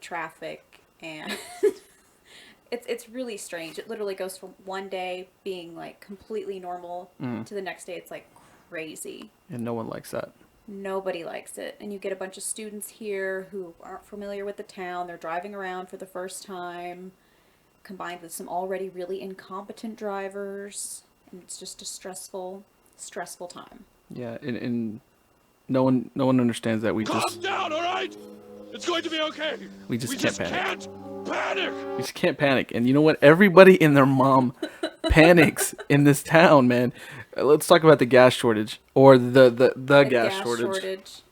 traffic, and it's really strange. It literally goes from one day being like completely normal to the next day it's like crazy. And no one likes that. Nobody likes it. And you get a bunch of students here who aren't familiar with the town. They're driving around for the first time, combined with some already really incompetent drivers. And it's just a stressful time. Yeah, and no one understands that Calm down, all right? It's going to be okay. We just can't just panic. can't panic. We just can't panic. And you know what? Everybody and their mom panics in this town, man. Let's talk about the gas shortage or the gas shortage.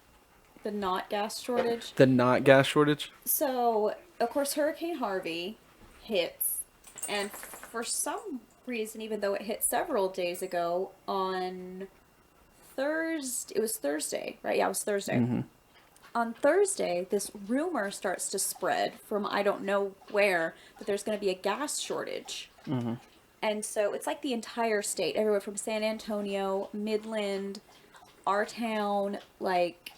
The not gas shortage. The not gas shortage. So, of course, Hurricane Harvey hits, and for some reason, even though it hit several days ago, on Thursday, it was Thursday, right? Yeah, it was Thursday. Mm-hmm. On Thursday, this rumor starts to spread from I don't know where that there's going to be a gas shortage. Mm-hmm. And so it's like the entire state, everywhere from San Antonio, Midland, our town, like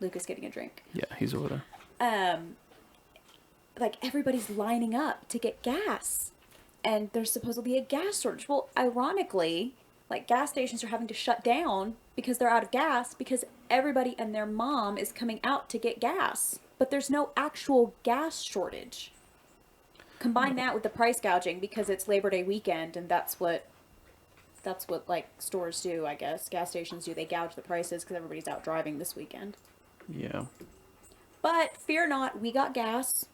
Luke is getting a drink. Yeah, he's over there. Like everybody's lining up to get gas. And there's supposedly a gas shortage. Well, ironically, like gas stations are having to shut down because they're out of gas because everybody and their mom is coming out to get gas. But there's no actual gas shortage. Combine that with the price gouging because it's Labor Day weekend and that's what like stores do, I guess. Gas stations do. They gouge the prices because everybody's out driving this weekend. Yeah. But fear not, we got gas.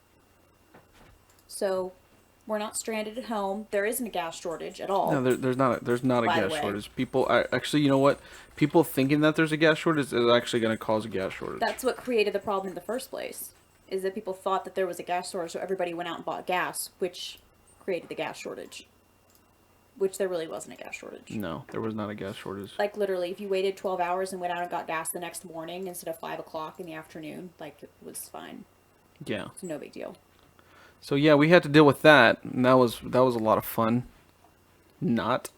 So we're not stranded at home. There isn't a gas shortage at all. No, there's not. There's not a By the gas way. shortage. Actually, you know what? People thinking that there's a gas shortage is actually going to cause a gas shortage. That's what created the problem in the first place. Is that people thought that there was a gas shortage, so everybody went out and bought gas, which created the gas shortage. Which there really wasn't a gas shortage. No, there was not a gas shortage. Like literally, if you waited 12 hours and went out and got gas the next morning instead of 5 o'clock in the afternoon, like it was fine. Yeah. It's no big deal. So yeah, we had to deal with that, and that was a lot of fun. Not.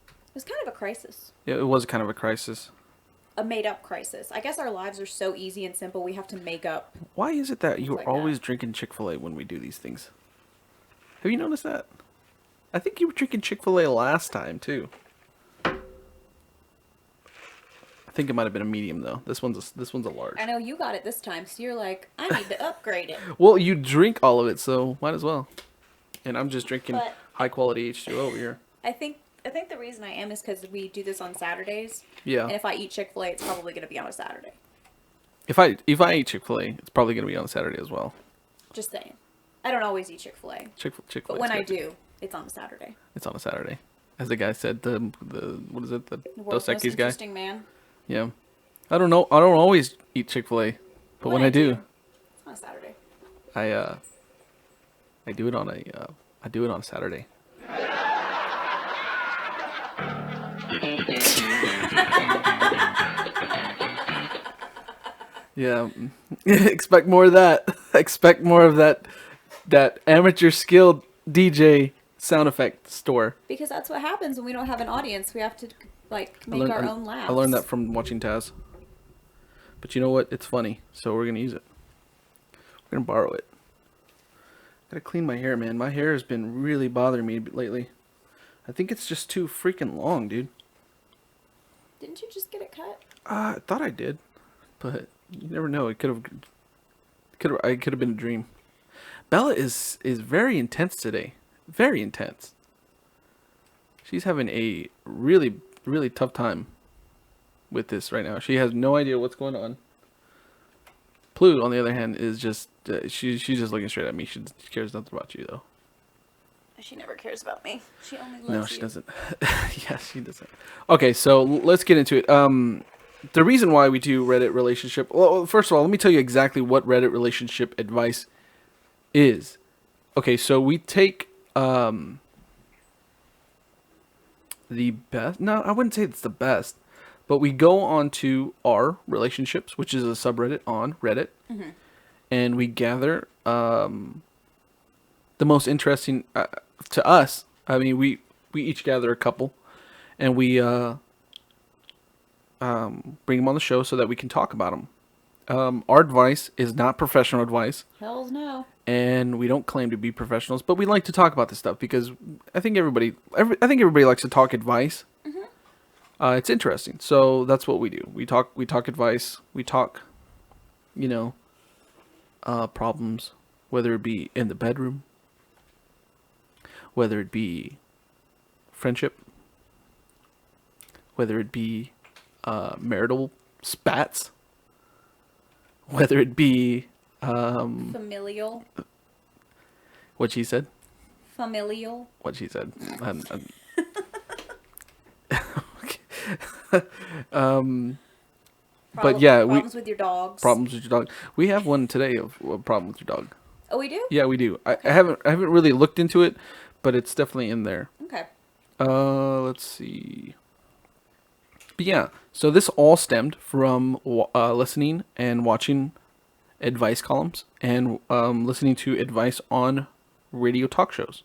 It was kind of a crisis. It was kind of a crisis. A made-up crisis. I guess our lives are so easy and simple, we have to make up. Why is it that you're like always that. drinking Chick-fil-A when we do these things? Have you noticed that? I think you were drinking Chick-fil-A last time too. I think it might have been a medium though. This one's a large. I know you got it this time, so you're like, I need to upgrade it. Well, you drink all of it, so might as well. And I'm just drinking But- high quality H2O over here. I think the reason I am is because we do this on Saturdays. Yeah. And if I eat Chick-fil-A, it's probably going to be on a Saturday. If I eat Chick-fil-A, it's probably gonna be on Saturday as well. Just saying. I don't always eat Chick-fil-A. Chick-fil-A. But when I do, it's on a Saturday. It's on a Saturday. As the guy said, the what is it? The The Dos world's most Equis guy. interesting man. Yeah. I don't know. I don't always eat Chick-fil-A, but when I do, It's on a Saturday. I do it on a Saturday. Yeah. Expect more of that. Expect more of that amateur skilled DJ sound effect store. Because that's what happens when we don't have an audience. We have to, like, I make learned- our I- own laughs. I learned that from watching Taz. But you know what? It's funny, so we're gonna use it. We're gonna borrow it. Gotta clean my hair, man. My hair has been really bothering me lately. I think it's just too freaking long, dude. Didn't you just get it cut? I thought I did, but you never know. It could have been a dream. Bella is very intense today. Very intense. She's having a really, really tough time with this right now. She has no idea what's going on. Plu, on the other hand, is just she's just looking straight at me. She cares nothing about you, though. She never cares about me. She only loves No, you. she doesn't. Yes, she doesn't. Okay, so let's get into it. The reason why we do Reddit relationship. Well, first of all, let me tell you exactly what Reddit relationship advice is. Okay, so we take the best. No, I wouldn't say it's the best, but we go on to our relationships, which is a subreddit on Reddit, and we gather the most interesting to us. I mean, we each gather a couple, and we bring them on the show so that we can talk about them. Our advice is not professional advice, Hells no. and we don't claim to be professionals, but we like to talk about this stuff because I think everybody likes to talk advice. It's interesting, so that's what we do. We talk advice. We talk, you know, problems, whether it be in the bedroom, whether it be friendship, whether it be marital spats, whether it be Familial. what she said. Familial. What she said. But yeah, Problems with your dogs. problems with your dog. We have one today of a problem with your dog. Oh, we do? Yeah, we do. I haven't really looked into it, but it's definitely in there. Okay. Let's see. But yeah, so this all stemmed from listening and watching advice columns and listening to advice on radio talk shows.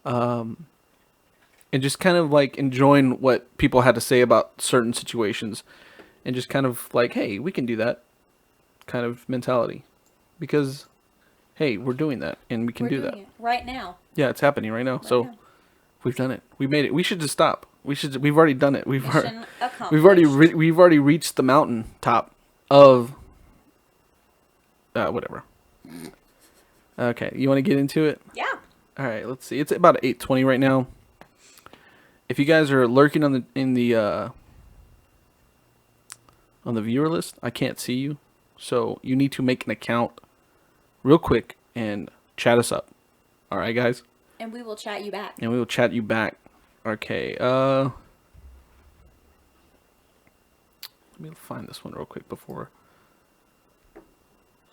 And just kind of like enjoying what people had to say about certain situations and just kind of like, hey, we can do that kind of mentality. Because, hey, we're doing that and we can We're do doing that. it right now. Yeah, it's happening right now. Right So now. we've done it. We made it. We should just stop. We've already done it. Mission accomplished. We've already reached the mountain top of whatever. Okay, you want to get into it? Yeah. All right, let's see. It's about 8:20 right now. If you guys are lurking on the viewer list, I can't see you. So you need to make an account real quick and chat us up. All right, guys? And we will chat you back. And we will chat you back. Okay. Let me find this one real quick before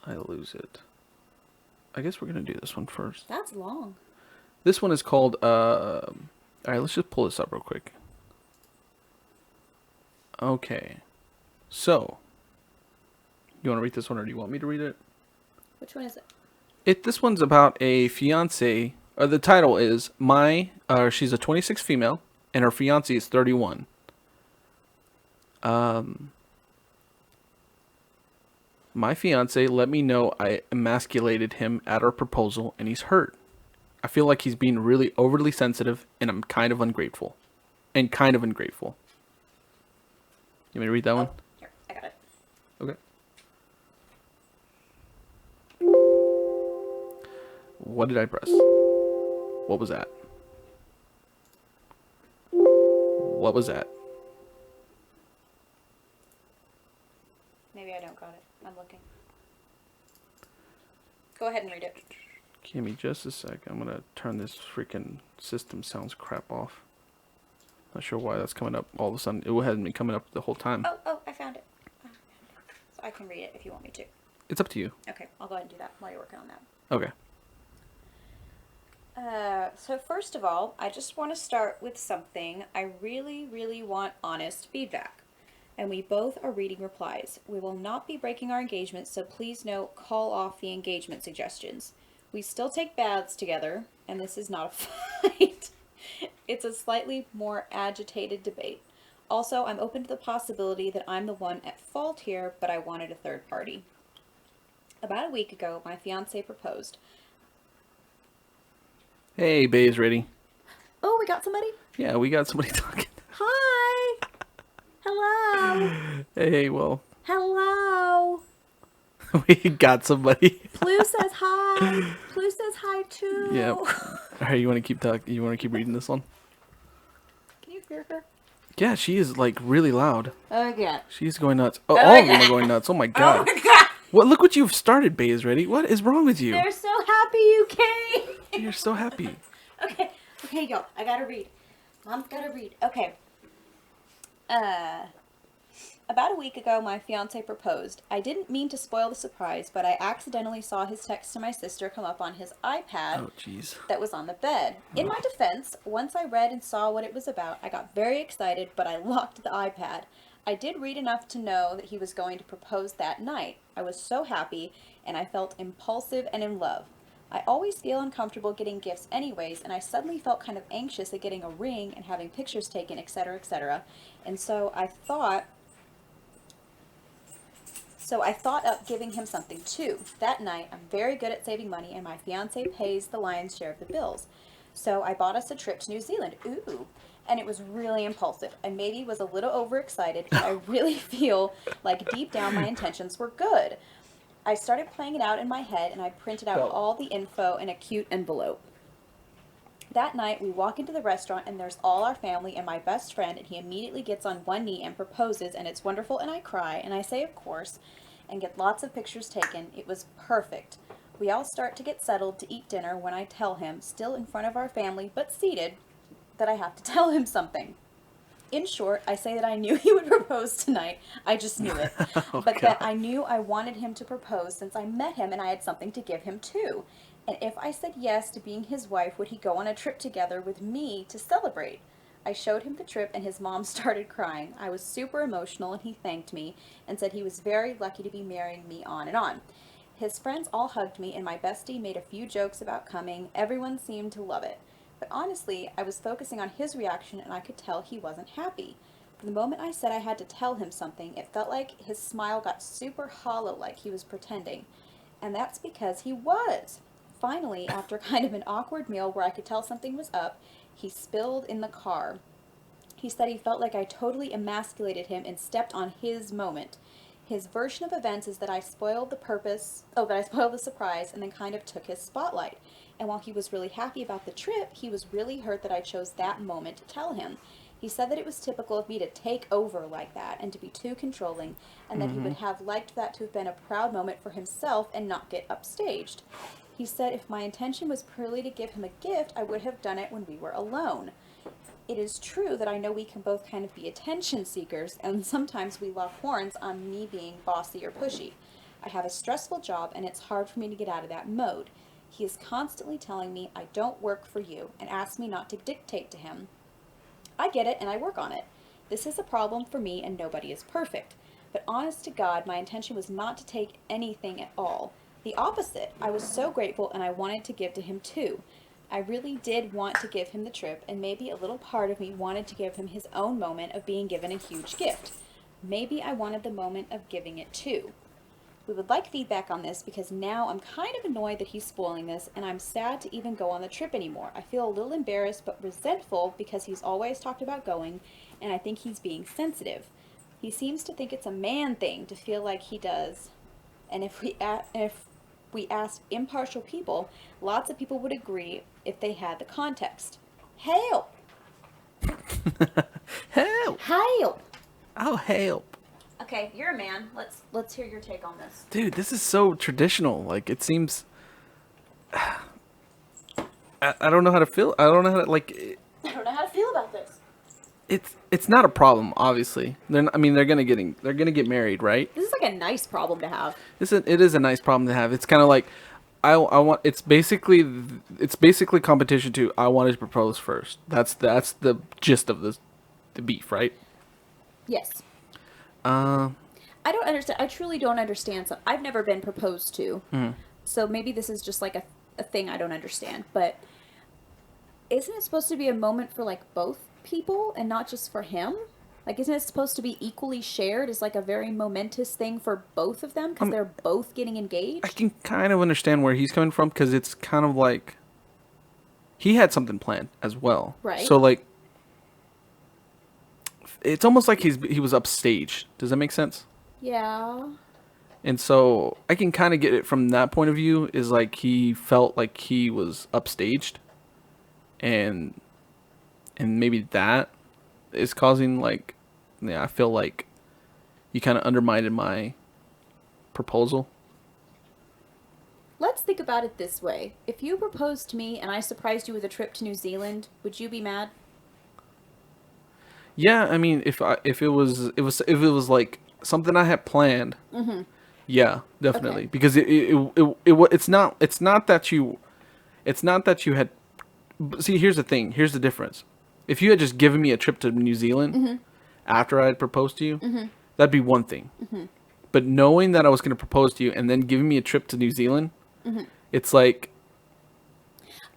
I lose it. I guess we're going to do this one first. That's long. This one is called all right, let's just pull this up real quick. Okay. So, you want to read this one or do you want me to read it? Which one is it? This one's about a fiance. The title is she's a 26 female and her fiance is 31. My fiance let me know I emasculated him at our proposal and he's hurt. I feel like he's being really overly sensitive and I'm kind of ungrateful. You want me to read that one? Here, I got it. Okay. What did I press? What was that? What was that? Maybe I don't got it. I'm looking. Go ahead and read it. Give me just a sec. I'm gonna turn this freaking system sounds crap off. Not sure why that's coming up all of a sudden. It hasn't been coming up the whole time. Oh, I found it. So I can read it if you want me to. It's up to you. Okay, I'll go ahead and do that while you're working on that. Okay. So first of all, I just want to start with something. I really, really want honest feedback. And we both are reading replies. We will not be breaking our engagement, so please note, call off the engagement suggestions. We still take baths together, and this is not a fight. It's a slightly more agitated debate. Also, I'm open to the possibility that I'm the one at fault here, but I wanted a third party. About a week ago, my fiance proposed. Hey, Bay's ready. Oh, we got somebody? Yeah, we got somebody talking. Hi! Hello! Hey, well, Hello! we got somebody. Blue says hi! Blue says hi too! Yeah. All right, you want to keep talking? You want to keep reading this one? Can you hear her? Yeah, she is like really loud. Oh, yeah. She's going nuts. Oh, Oh, all of yeah. them are going nuts. Oh my god. Oh my god! What? Look what you've started, Bay is ready. What is wrong with you? They're so happy you came! You're so happy. Okay, y'all. I gotta read. Mom's gotta read. Okay. About a week ago, my fiance proposed. I didn't mean to spoil the surprise, but I accidentally saw his text to my sister come up on his iPad Oh, jeez. that was on the bed. In my defense, once I read and saw what it was about, I got very excited, but I locked the iPad. I did read enough to know that he was going to propose that night. I was so happy, and I felt impulsive and in love. I always feel uncomfortable getting gifts anyways, and I suddenly felt kind of anxious at getting a ring and having pictures taken, etc., etc. And so I thought So I thought up giving him something too. That night, I'm very good at saving money, and my fiance pays the lion's share of the bills. So I bought us a trip to New Zealand. Ooh. And it was really impulsive. I maybe was a little overexcited, but I really feel like deep down my intentions were good. I started playing it out in my head, and I printed out Bella. all the info in a cute envelope. That night, we walk into the restaurant, and there's all our family and my best friend, and he immediately gets on one knee and proposes, and it's wonderful, and I cry, and I say, of course, and get lots of pictures taken. It was perfect. We all start to get settled to eat dinner when I tell him, still in front of our family, but seated, that I have to tell him something. In short, I say that I knew he would propose tonight. I just knew it. Oh, But that God. I knew I wanted him to propose since I met him and I had something to give him too. And if I said yes to being his wife, would he go on a trip together with me to celebrate? I showed him the trip and his mom started crying. I was super emotional and he thanked me and said he was very lucky to be marrying me on and on. His friends all hugged me and my bestie made a few jokes about coming. Everyone seemed to love it. But honestly, I was focusing on his reaction and I could tell he wasn't happy. From the moment I said I had to tell him something, it felt like his smile got super hollow, like he was pretending. And that's because he was. Finally, after kind of an awkward meal where I could tell something was up, he spilled in the car. He said he felt like I totally emasculated him and stepped on his moment. His version of events is that I spoiled the surprise and then kind of took his spotlight. And while he was really happy about the trip, he was really hurt that I chose that moment to tell him. He said that it was typical of me to take over like that and to be too controlling, and that he would have liked that to have been a proud moment for himself and not get upstaged. He said if my intention was purely to give him a gift, I would have done it when we were alone. It is true that I know we can both kind of be attention seekers, and sometimes we lock horns on me being bossy or pushy. I have a stressful job, and it's hard for me to get out of that mode. He is constantly telling me I don't work for you and asks me not to dictate to him. I get it, and I work on it. This is a problem for me, and nobody is perfect. But honest to God, my intention was not to take anything at all. The opposite. I was so grateful, and I wanted to give to him too. I really did want to give him the trip, and maybe a little part of me wanted to give him his own moment of being given a huge gift. Maybe I wanted the moment of giving it too. We would like feedback on this because now I'm kind of annoyed that he's spoiling this, and I'm sad to even go on the trip anymore. I feel a little embarrassed but resentful because he's always talked about going, and I think he's being sensitive. He seems to think it's a man thing to feel like he does. And if we asked impartial people, lots of people would agree if they had the context. Help! Help! Help! Oh, help. Okay, you're a man. Let's hear your take on this. Dude, this is so traditional. Like, it seems... I don't know how to feel. I don't know how to, like... I don't know how to feel about this. It's not a problem, obviously. They're gonna get married, right? This is like a nice problem to have. It is a nice problem to have. It's kind of like... I want... It's basically competition to I wanted to propose first. That's the gist of the beef, right? Yes. Uh... I don't understand. I truly don't understand. So I've never been proposed to. So maybe this is just like a thing I don't understand. But isn't it supposed to be a moment for like both people and not just for him? Like, isn't it supposed to be equally shared as like a very momentous thing for both of them because they're both getting engaged? I can kind of understand where he's coming from because it's kind of like he had something planned as well. Right. So like it's almost like he was upstaged. Does that make sense? Yeah. And so I can kind of get it from that point of view is like he felt like he was upstaged and maybe that is causing like I feel like you kind of undermined my proposal. Let's think about it this way. If you proposed to me and I surprised you with a trip to New Zealand, would you be mad? Yeah, I mean, if it was like something I had planned, yeah, definitely, Okay. because it's not that you had. See, here's the thing. Here's the difference. If you had just given me a trip to New Zealand after I had proposed to you, that'd be one thing. But knowing that I was going to propose to you and then giving me a trip to New Zealand, it's like.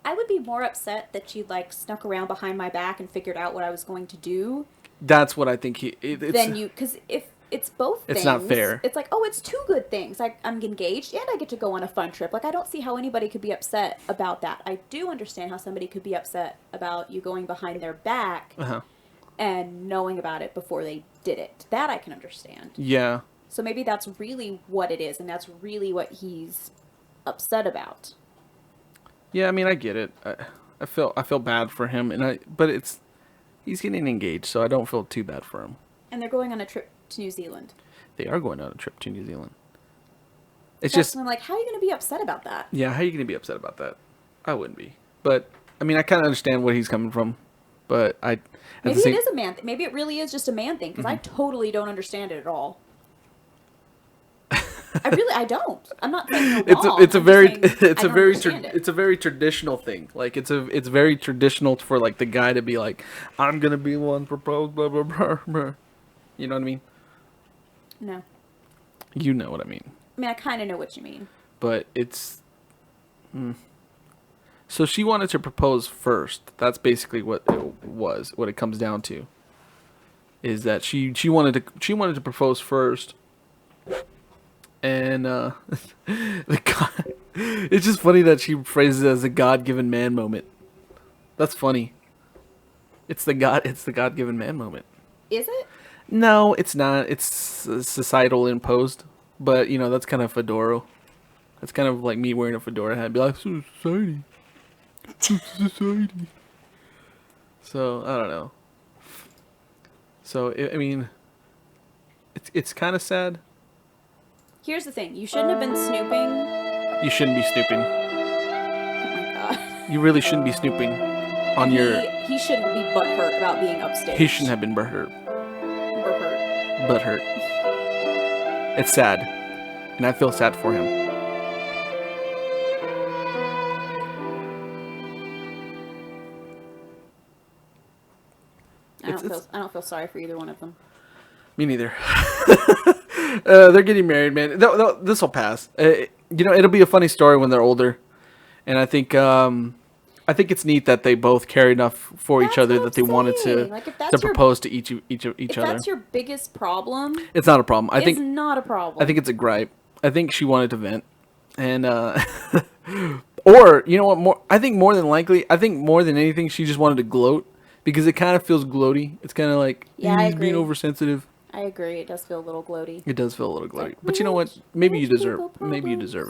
I would be more upset that you like snuck around behind my back and figured out what I was going to do That's what I think than you. Because if it's both things. It's not fair. It's like, oh, it's two good things. I'm engaged and I get to go on a fun trip. Like, I don't see how anybody could be upset about that. I do understand how somebody could be upset about you going behind their back and knowing about it before they did it. That I can understand. Yeah. So maybe that's really what it is, and that's really what he's upset about. Yeah, I mean, I get it. I feel bad for him, but he's getting engaged, so I don't feel too bad for him. And they're going on a trip to New Zealand. They are going on a trip to New Zealand. It's That's just, when I'm like, how are you going to be upset about that? yeah, how are you going to be upset about that? I wouldn't be. But, I mean, I kind of understand where he's coming from. But Maybe it is a man thing. Maybe it really is just a man thing, because I totally don't understand it at all. I don't. I'm not saying you're wrong. It's a very very traditional thing. Like it's very traditional for like the guy to be like, I'm gonna be the one propose, blah blah blah blah. You know what I mean? No. You know what I mean. I mean, I kind of know what you mean. But it's. So she wanted to propose first. That's basically what it was. What it comes down to. Is that she wanted to propose first. And it's just funny that she phrases it as a God-given man moment. That's funny. It's the God-given man moment. Is it? No, it's not. It's societal imposed. But you know, that's kind of fedora. That's kind of like me wearing a fedora hat. Be like, society. Society. So I don't know. So I mean, it's kind of sad. Here's the thing. You shouldn't have been snooping. You shouldn't be snooping. Oh my god. You really shouldn't be snooping on your. He shouldn't be butthurt about being upstage. He shouldn't have been butthurt. Butthurt. Butthurt. It's sad, and I feel sad for him. I don't feel sorry for either one of them. Me neither. They're getting married, man. This will pass. You know, it'll be a funny story when they're older, and I think it's neat that they both care enough for each other that they wanted to propose to each other. If that's your biggest problem, it's not a problem. It's not a problem. I think it's a gripe. I think she wanted to vent, and or you know what? I think more than anything, she just wanted to gloat because it kind of feels gloaty. It's kind of like he's being oversensitive. I agree. It does feel a little gloaty. It does feel a little gloaty. But you know what? Maybe you deserve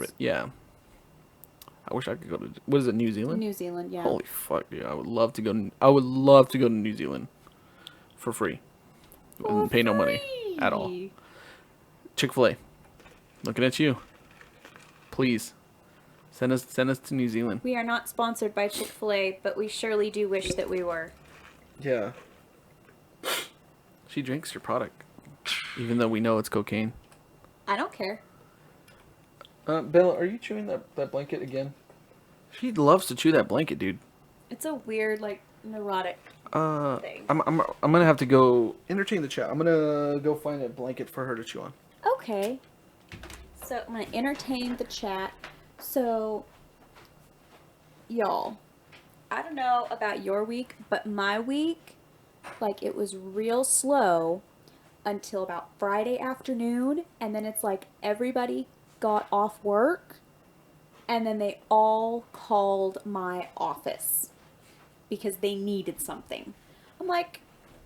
it. Yeah. I wish I could go to, what is it, New Zealand? New Zealand, yeah. Holy fuck, yeah. I would love to go to New Zealand for free. And pay no money at all. Chick-fil-A. Looking at you. Please. Send us to New Zealand. We are not sponsored by Chick-fil-A, but we surely do wish that we were. Yeah. She drinks your product. Even though we know it's cocaine. I don't care. Bella, are you chewing that blanket again? She loves to chew that blanket, dude. It's a weird, like, neurotic thing. I'm gonna have to go entertain the chat. I'm gonna go find a blanket for her to chew on. Okay. So I'm gonna entertain the chat. So, y'all, I don't know about your week, but my week, like, it was real slow until about Friday afternoon, and then it's like everybody got off work, and then they all called my office because they needed something. I'm like,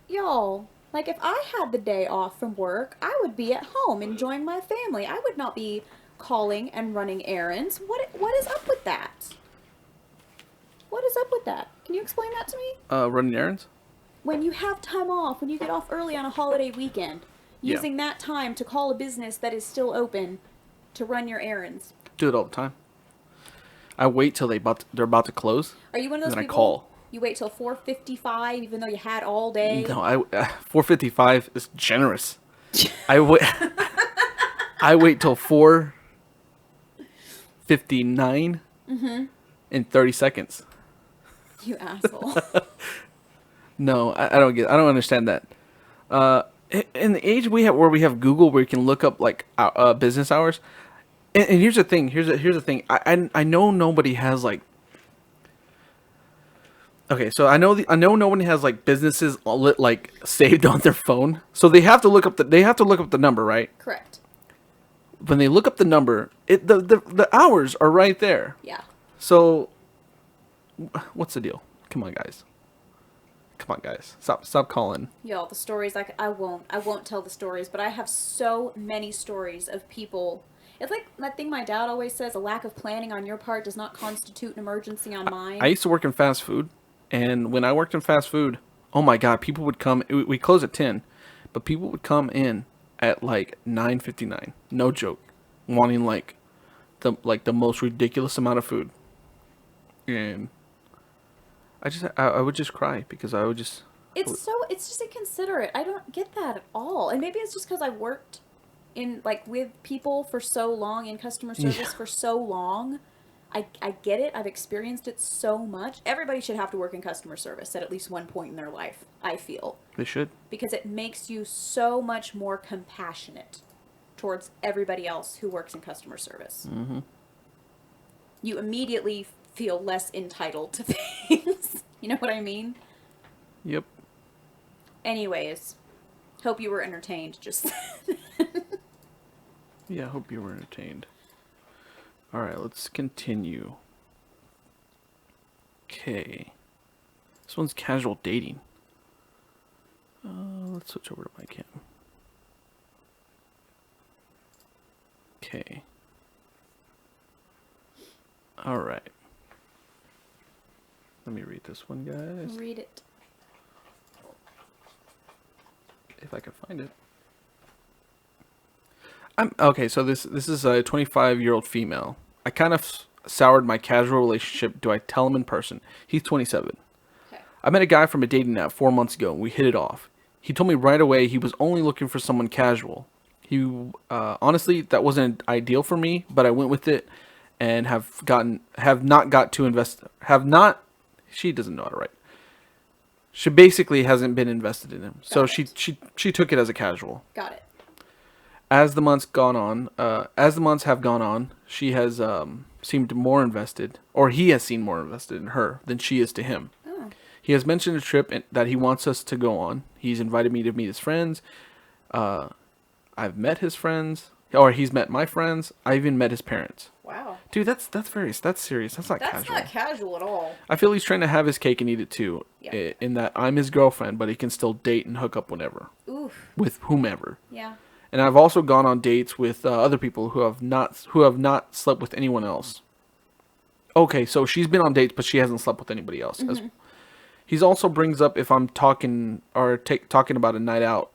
y'all, like, if I had the day off from work, I would be at home enjoying my family. I would not be calling and running errands. What is up with that? What is up with that? Can you explain that to me? Running errands? When you have time off, when you get off early on a holiday weekend, using that time to call a business that is still open to run your errands. Do it all the time. I wait till they're about to close. Are you one of those people? people? I call. You wait till 4:55 even though you had all day? No, 4:55 is generous. I wait till 4:59 in 30 seconds. You asshole. No, I don't understand that. In the age where we have Google, where you can look up like business hours, and here's the thing. Here's the thing. I know nobody has like. Okay, so I know no one has like businesses like saved on their phone, so they have to look up the number, right? Correct. When they look up the number, the hours are right there. Yeah. So, what's the deal? Come on, guys. Come on, guys. Stop calling. Y'all, the stories, like, I won't tell the stories, but I have so many stories of people. It's like that thing my dad always says: a lack of planning on your part does not constitute an emergency on mine. I used to work in fast food, and when I worked in fast food, oh my god, people would come. We close at 10, but people would come in at like 9:59. No joke, wanting the most ridiculous amount of food, and I would just cry because I would just. It's just inconsiderate. I don't get that at all. And maybe it's just because I worked in, like, with people for so long, in customer service Yeah. for so long. I get it. I've experienced it so much. Everybody should have to work in customer service at least one point in their life, I feel. They should. Because it makes you so much more compassionate towards everybody else who works in customer service. Mm-hmm. You immediately feel less entitled to things. You know what I mean? Yep. Anyways, hope you were entertained. Just Yeah, I hope you were entertained. All right, let's continue. Okay. This one's casual dating. Let's switch over to my cam. Okay. All right. Let me read this one, guys. read it. If I can find it. Okay. So this is a 25-year-old female. I kind of soured my casual relationship. Do I tell him in person? He's 27. Okay. I met a guy from a dating app 4 months ago, and we hit it off. He told me right away he was only looking for someone casual. He honestly, that wasn't ideal for me, but I went with it, and have not got to invest. Have not. She doesn't know how to write. She basically hasn't been invested in him, so Got it. she took it as a casual. Got it. As the months have gone on, she has seemed more invested, or he has seemed more invested in her than she is to him. Oh. He has mentioned a trip that he wants us to go on. He's invited me to meet his friends. I've met his friends, or he's met my friends. I even met his parents. Wow. Dude, that's serious. That's not That's casual. not casual at all. I feel he's trying to have his cake and eat it too. Yeah. In that I'm his girlfriend, but he can still date and hook up whenever Oof. with whomever. Yeah. And I've also gone on dates with other people who have not slept with anyone else. Okay, so she's been on dates, but she hasn't slept with anybody else. He's also brings up if I'm talking about a night out,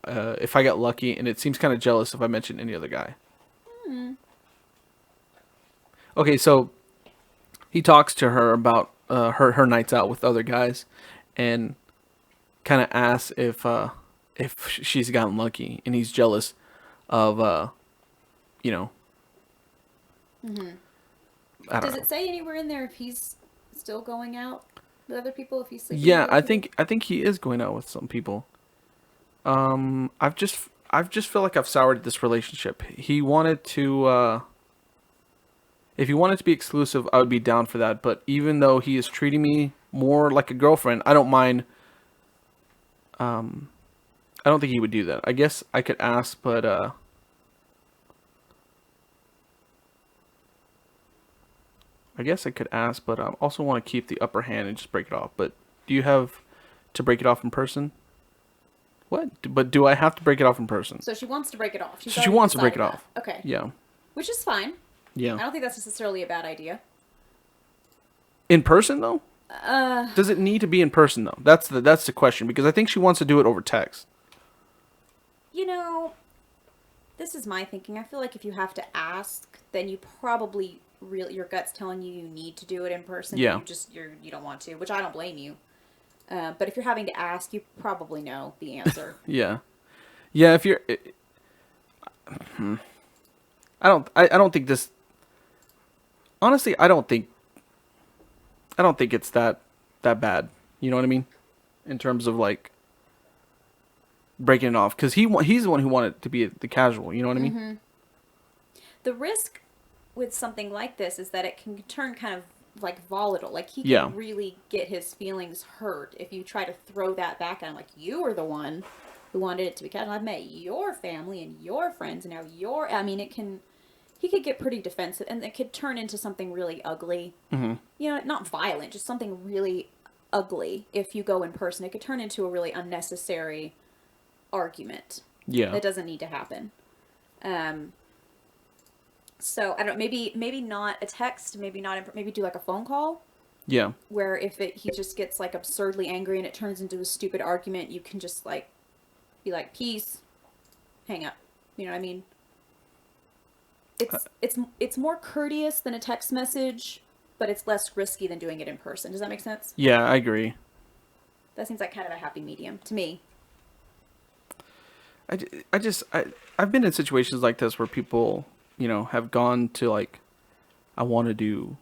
if I get lucky, and it seems kind of jealous if I mention any other guy. Okay, so he talks to her about her nights out with other guys, and kind of asks if she's gotten lucky, and he's jealous of you know. I don't Does know. it say anywhere in there if he's still going out with other people? If he's sleeping Yeah, with other people? I think he is going out with some people. I've just feel like I've soured this relationship. He wanted to if he wanted to be exclusive, I would be down for that, but even though he is treating me more like a girlfriend, I don't mind. I don't think he would do that. I guess I could ask, but I also want to keep the upper hand and just break it off. But do you have to break it off in person? What? But do I have to break it off in person? So she wants to break it off. She's So she already wants to break it decided off. that. Okay. Yeah. Which is fine. I Yeah. don't think that's necessarily a bad idea. In person though? Does it need to be in person though? That's the question, because I think she wants to do it over text. You know, this is my thinking. I feel like if you have to ask, then you probably your gut's telling you need to do it in person. Yeah. You don't want to, which I don't blame you. But if you're having to ask, you probably know the answer. Yeah. Yeah, if you're I don't think this. Honestly, I don't think it's that bad. You know what I mean? In terms of like breaking it off, because he's the one who wanted it to be the casual. You know what I mean? The risk with something like this is that it can turn kind of like volatile. Like he Yeah. can really get his feelings hurt if you try to throw that back at him. Like you were the one who wanted it to be casual. I've met your family and your friends, and now you're. I mean, it can. He could get pretty defensive, and it could turn into something really ugly. Mm-hmm. You know, not violent, just something really ugly. If you go in person, it could turn into a really unnecessary argument Yeah. that doesn't need to happen. So I don't know, maybe not a text, maybe not, maybe do like a phone call Yeah. where if he just gets like absurdly angry and it turns into a stupid argument, you can just like be like, peace, hang up. You know what I mean? It's more courteous than a text message, but it's less risky than doing it in person. Does that make sense? Yeah, I agree. That seems like kind of a happy medium to me. I've been in situations like this where people, have gone to like, I want to do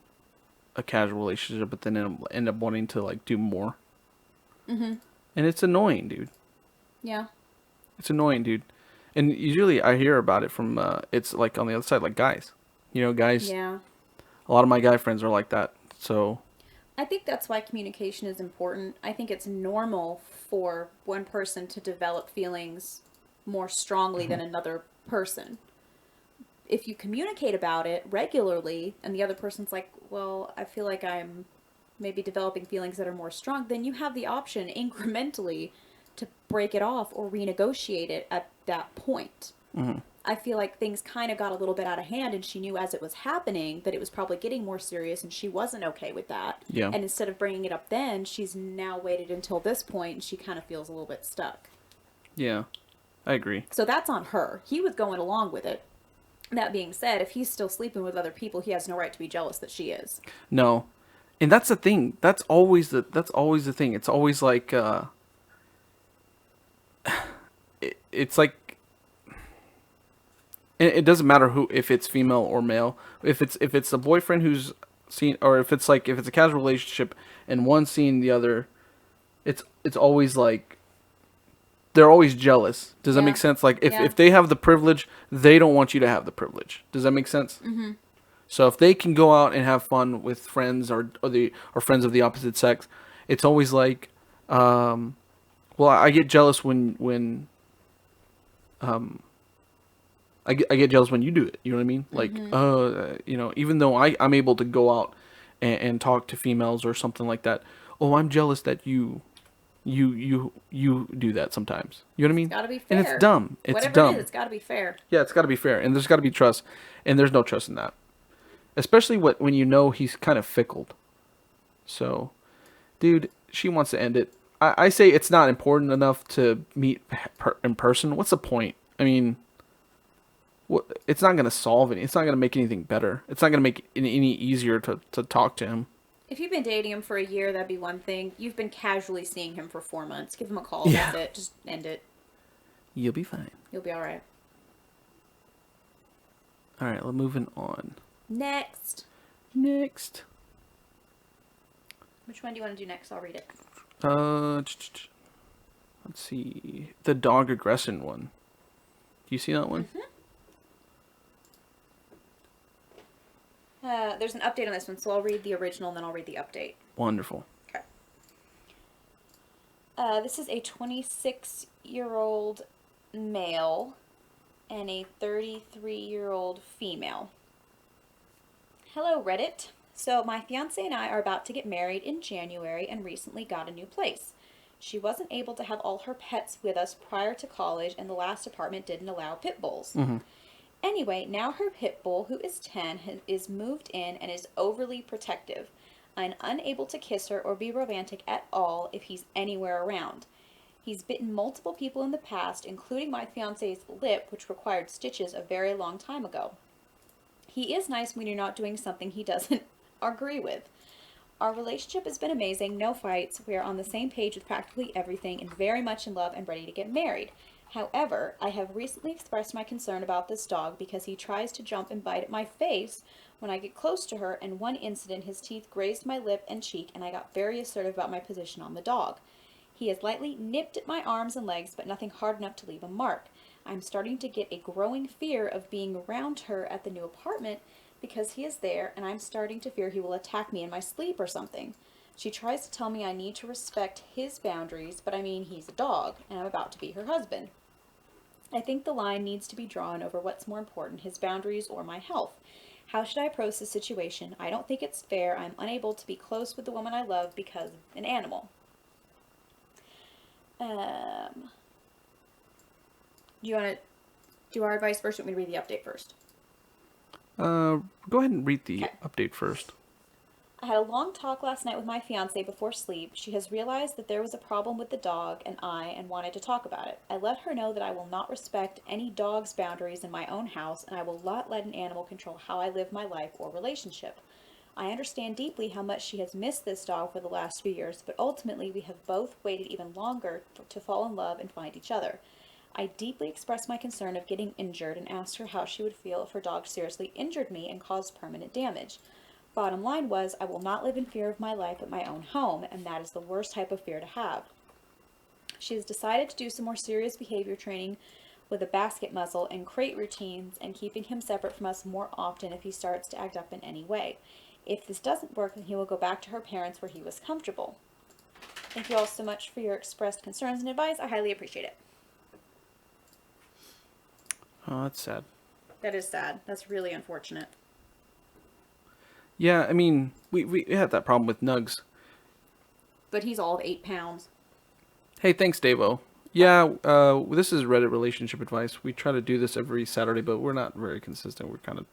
a casual relationship, but then end up wanting to like do more. Mm-hmm. And it's annoying, dude. Yeah. It's annoying, dude. And usually I hear about it from, it's like on the other side, like guys. Guys, Yeah. a lot of my guy friends are like that. So. I think that's why communication is important. I think it's normal for one person to develop feelings more strongly than another person. If you communicate about it regularly and the other person's like, well, I feel like I'm maybe developing feelings that are more strong, then you have the option incrementally to break it off or renegotiate it at that point. Mm-hmm. I feel like things kind of got a little bit out of hand, and she knew as it was happening that it was probably getting more serious, and she wasn't okay with that. Yeah. And instead of bringing it up then, she's now waited until this point, and she kind of feels a little bit stuck. Yeah, I agree. So that's on her. He was going along with it. That being said, if he's still sleeping with other people, he has no right to be jealous that she is. No, and that's the thing. That's always the thing. It's always like, it's like. It doesn't matter if it's female or male. If it's a boyfriend who's seen, or if it's a casual relationship and one's seeing the other, it's always like they're always jealous. Does that make sense? Like if they have the privilege, they don't want you to have the privilege. Does that make sense? Mm-hmm. So if they can go out and have fun with friends or friends of the opposite sex, it's always like, well, I get jealous when I get jealous when you do it. You know what I mean? Like, even though I'm able to go out and talk to females or something like that. Oh, I'm jealous that you do that sometimes. You know what I mean? It's gotta be fair. And it's dumb. It's Whatever dumb. it is, it's gotta be fair. Yeah, it's gotta be fair. And there's gotta be trust. And there's no trust in that. Especially when he's kind of fickle. So, dude, she wants to end it. I say it's not important enough to meet in person. What's the point? I mean, it's not going to solve it. It's not going to make anything better. It's not going to make it any easier to talk to him. If you've been dating him for a year, that'd be one thing. You've been casually seeing him for 4 months. Give him a call. Yeah. That's it. Just end it. You'll be fine. You'll be all right. All right, we're moving on. Next. Which one do you want to do next? I'll read it. Let's see. The dog aggression one. Do you see that one? Mm-hmm. There's an update on this one, so I'll read the original and then I'll read the update. Wonderful. Okay. This is a 26-year-old male and a 33-year-old female. Hello, Reddit. So my fiance and I are about to get married in January and recently got a new place. She wasn't able to have all her pets with us prior to college, and the last apartment didn't allow pit bulls. Mm-hmm. Anyway, now her pit bull, who is 10, is moved in and is overly protective. I'm unable to kiss her or be romantic at all if he's anywhere around. He's bitten multiple people in the past, including my fiance's lip, which required stitches a very long time ago. He is nice when you're not doing something he doesn't agree with. Our relationship has been amazing, no fights. We are on the same page with practically everything and very much in love and ready to get married. However, I have recently expressed my concern about this dog because he tries to jump and bite at my face when I get close to her, and one incident his teeth grazed my lip and cheek and I got very assertive about my position on the dog. He has lightly nipped at my arms and legs, but nothing hard enough to leave a mark. I'm starting to get a growing fear of being around her at the new apartment because he is there and I'm starting to fear he will attack me in my sleep or something. She tries to tell me I need to respect his boundaries, but I mean, he's a dog and I'm about to be her husband. I think the line needs to be drawn over what's more important, his boundaries or my health. How should I approach the situation? I don't think it's fair. I'm unable to be close with the woman I love because of an animal. Do you want to do our advice first, or want me to read the update first? Go ahead and read the Okay. update first. I had a long talk last night with my fiance before sleep. She has realized that there was a problem with the dog and wanted to talk about it. I let her know that I will not respect any dog's boundaries in my own house, and I will not let an animal control how I live my life or relationship. I understand deeply how much she has missed this dog for the last few years, but ultimately we have both waited even longer to fall in love and find each other. I deeply expressed my concern of getting injured and asked her how she would feel if her dog seriously injured me and caused permanent damage. Bottom line was, I will not live in fear of my life at my own home, and that is the worst type of fear to have. She has decided to do some more serious behavior training with a basket muzzle and crate routines and keeping him separate from us more often if he starts to act up in any way. If this doesn't work, then he will go back to her parents where he was comfortable. Thank you all so much for your expressed concerns and advice. I highly appreciate it. Oh, that's sad. That is sad. That's really unfortunate. Yeah, I mean, we had that problem with Nugs. But he's all of 8 pounds. Hey, thanks, Davo. Yeah, this is Reddit relationship advice. We try to do this every Saturday, but we're not very consistent. We're kind of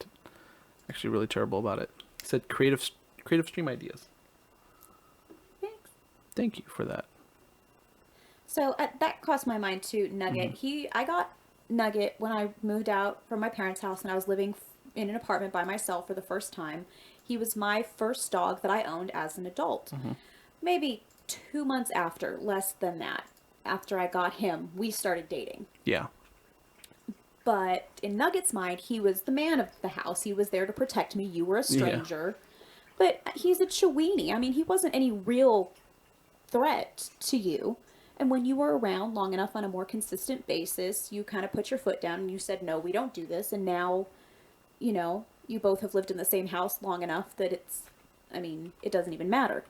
actually really terrible about it. It said creative stream ideas. Thanks. Thank you for that. So that crossed my mind too, Nugget. I got Nugget when I moved out from my parents' house and I was living in an apartment by myself for the first time. He was my first dog that I owned as an adult. Maybe 2 months after, less than that, after I got him, we started dating. Yeah. But in Nugget's mind, he was the man of the house. He was there to protect me. You were a stranger. But he's a Chiweenie. I mean, he wasn't any real threat to you. And when you were around long enough on a more consistent basis, you kind of put your foot down and you said, no, we don't do this. And now, you know, you both have lived in the same house long enough that it doesn't even matter.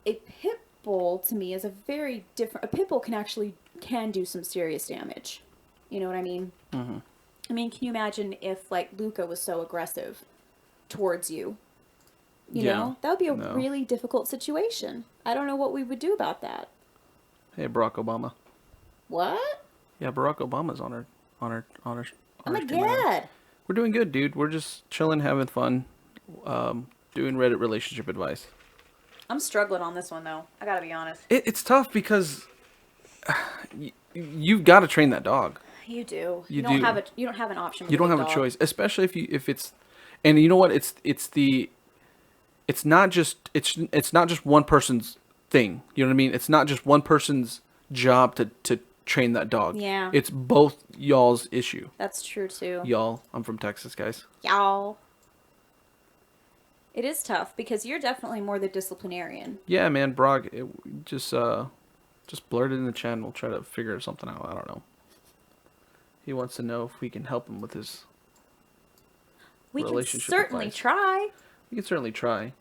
A pit bull, to me, is a very different... A pit bull can do some serious damage. You know what I mean? Mm-hmm. I mean, can you imagine if, like, Luca was so aggressive towards you? You know? That would be a really difficult situation. I don't know what we would do about that. Hey, Barack Obama. What? Yeah, Barack Obama's on our Oh my god! We're doing good, dude. We're just chilling, having fun, doing Reddit relationship advice. I'm struggling on this one, though. I gotta be honest. It's tough because you've got to train that dog. You do. You don't do. have you don't have an option. With You don't have dog. a choice, especially if it's, and you know what? It's not just one person's thing. You know what I mean? It's not just one person's job to train that dog. Yeah. It's both y'all's issue. That's true too. Y'all. I'm from Texas, guys. Y'all. It is tough because you're definitely more the disciplinarian. Yeah, man, Brock, just blurt it in the chat and we'll try to figure something out. I don't know. He wants to know if we can help him with his We can relationship certainly advice. try. We can certainly try.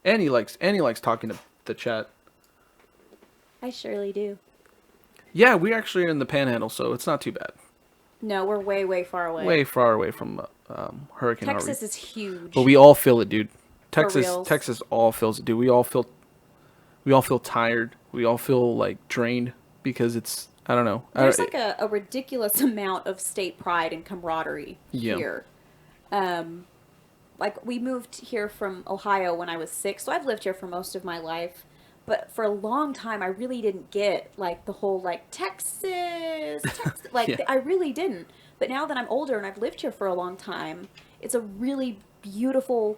And he likes talking to the chat. I surely do. Yeah, we actually are in the Panhandle, so it's not too bad. No, we're way, way far away. Way far away from Hurricane Harvey. Texas is huge. But we all feel it, dude. reals. Texas all feels it, dude. We all feel tired. We all feel like drained because it's, I don't know. There's like a ridiculous amount of state pride and camaraderie here. Like we moved here from Ohio when I was 6, so I've lived here for most of my life. But for a long time, I really didn't get like the whole like Texas, like Yeah. I really didn't. But now that I'm older and I've lived here for a long time, it's a really beautiful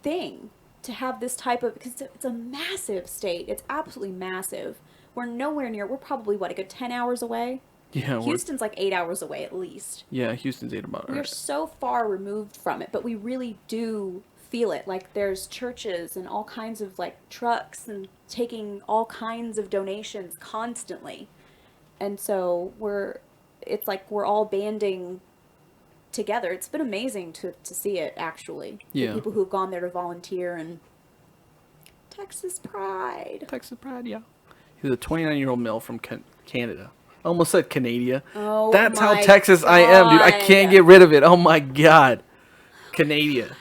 thing to have this type of, because it's a massive state. It's absolutely massive. We're nowhere near. We're probably what, a good 10 hours away. Yeah, Houston's like 8 hours away at least. yeah, Houston's 8 about. We're Right. so far removed from it, but we really do feel it. Like there's churches and all kinds of like trucks and taking all kinds of donations constantly. And so it's like we're all banding together. It's been amazing to see it, actually. The Yeah. people who've gone there to volunteer, and Texas pride. Texas pride, yeah. He's a 29-year-old male from Canada. I almost said Canada. Oh, That's how my Texas I am, dude. I God. can't get rid of it. Oh my god. Canada.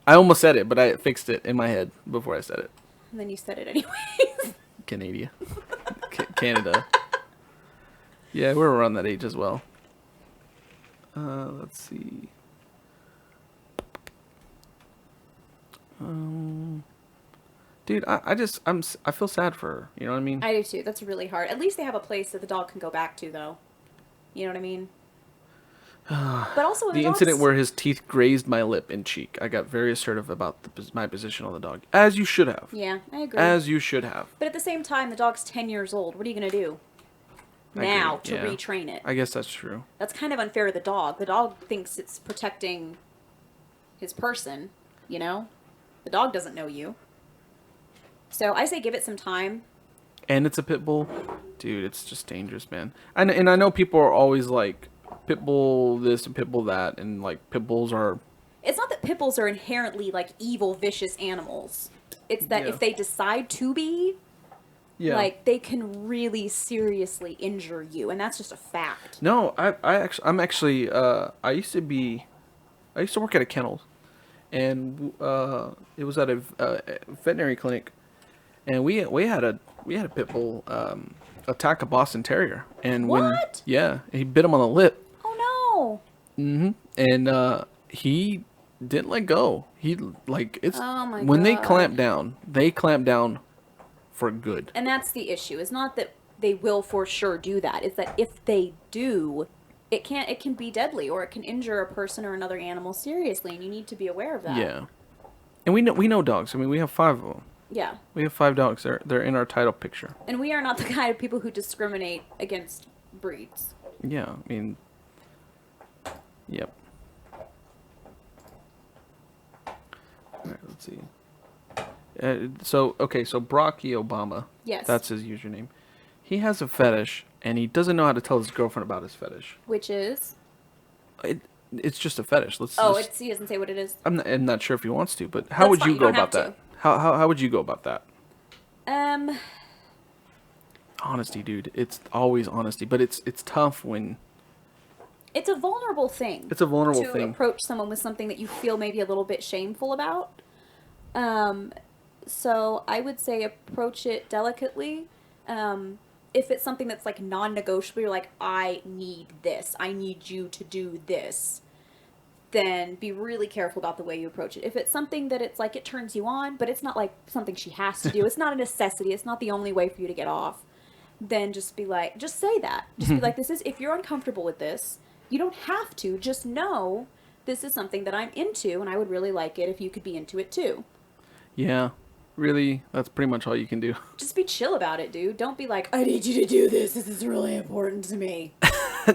I almost said it, but I fixed it in my head before I said it. And then you said it anyways. Canada. Canada. Yeah, we're around that age as well. Let's see. Dude, I feel sad for her. You know what I mean? I do too. That's really hard. At least they have a place that the dog can go back to, though. You know what I mean? But also The incident where his teeth grazed my lip and cheek. I got very assertive about my position on the dog, as you should have. Yeah, I agree. As you should have. But at the same time, the dog's 10 years old. What are you going to do I now agree, to yeah. retrain it? I guess that's true. That's kind of unfair to the dog. The dog thinks it's protecting his person, you know? The dog doesn't know you. So I say give it some time. And it's a pit bull, dude. It's just dangerous, man. And I know people are always like, pit bull this and pit bull that, and like pit bulls are. It's not that pit bulls are inherently like evil, vicious animals. It's that Yeah. if they decide to be, Yeah. like they can really seriously injure you, and that's just a fact. No, I'm actually I used to work at a kennel, and it was at a veterinary clinic, and we had a pit bull attack a Boston Terrier, and What? he bit him on the lip, Oh and he didn't let go. He like it's Oh my when God. they clamp down for good. no! And that's the issue. It's not that they will for sure do that. It's that if they do, it can be deadly, or it can injure a person or another animal seriously, and you need to be aware of that. Yeah, and we know dogs. I mean, we have 5 of them. Yeah. We have 5 dogs. They're in our title picture. And we are not the kind of people who discriminate against breeds. Yeah, I mean, yep. All right, let's see. So Brocky Obama. Yes. That's his username. He has a fetish, and he doesn't know how to tell his girlfriend about his fetish. Which is? It's just a fetish. He doesn't say what it is. I'm not sure if he wants to, but how That's would fine, you you go don't have about that? How would you go about that? Um, Honesty, dude. It's always honesty, but it's tough when it's a vulnerable thing. it's a vulnerable to thing. approach someone with something that you feel maybe a little bit shameful about. So I would say approach it delicately. If it's something that's like non-negotiable, you're like, I need this. I need you to do this. Then be really careful about the way you approach it. If it's something that it's like it turns you on, but it's not like something she has to do. It's not a necessity. It's not the only way for you to get off. Then just be like, just say that. Just be like, if you're uncomfortable with this, you don't have to. Just know this is something that I'm into, and I would really like it if you could be into it too. Yeah, really, that's pretty much all you can do. Just be chill about it, dude. Don't be like, I need you to do this. This is really important to me.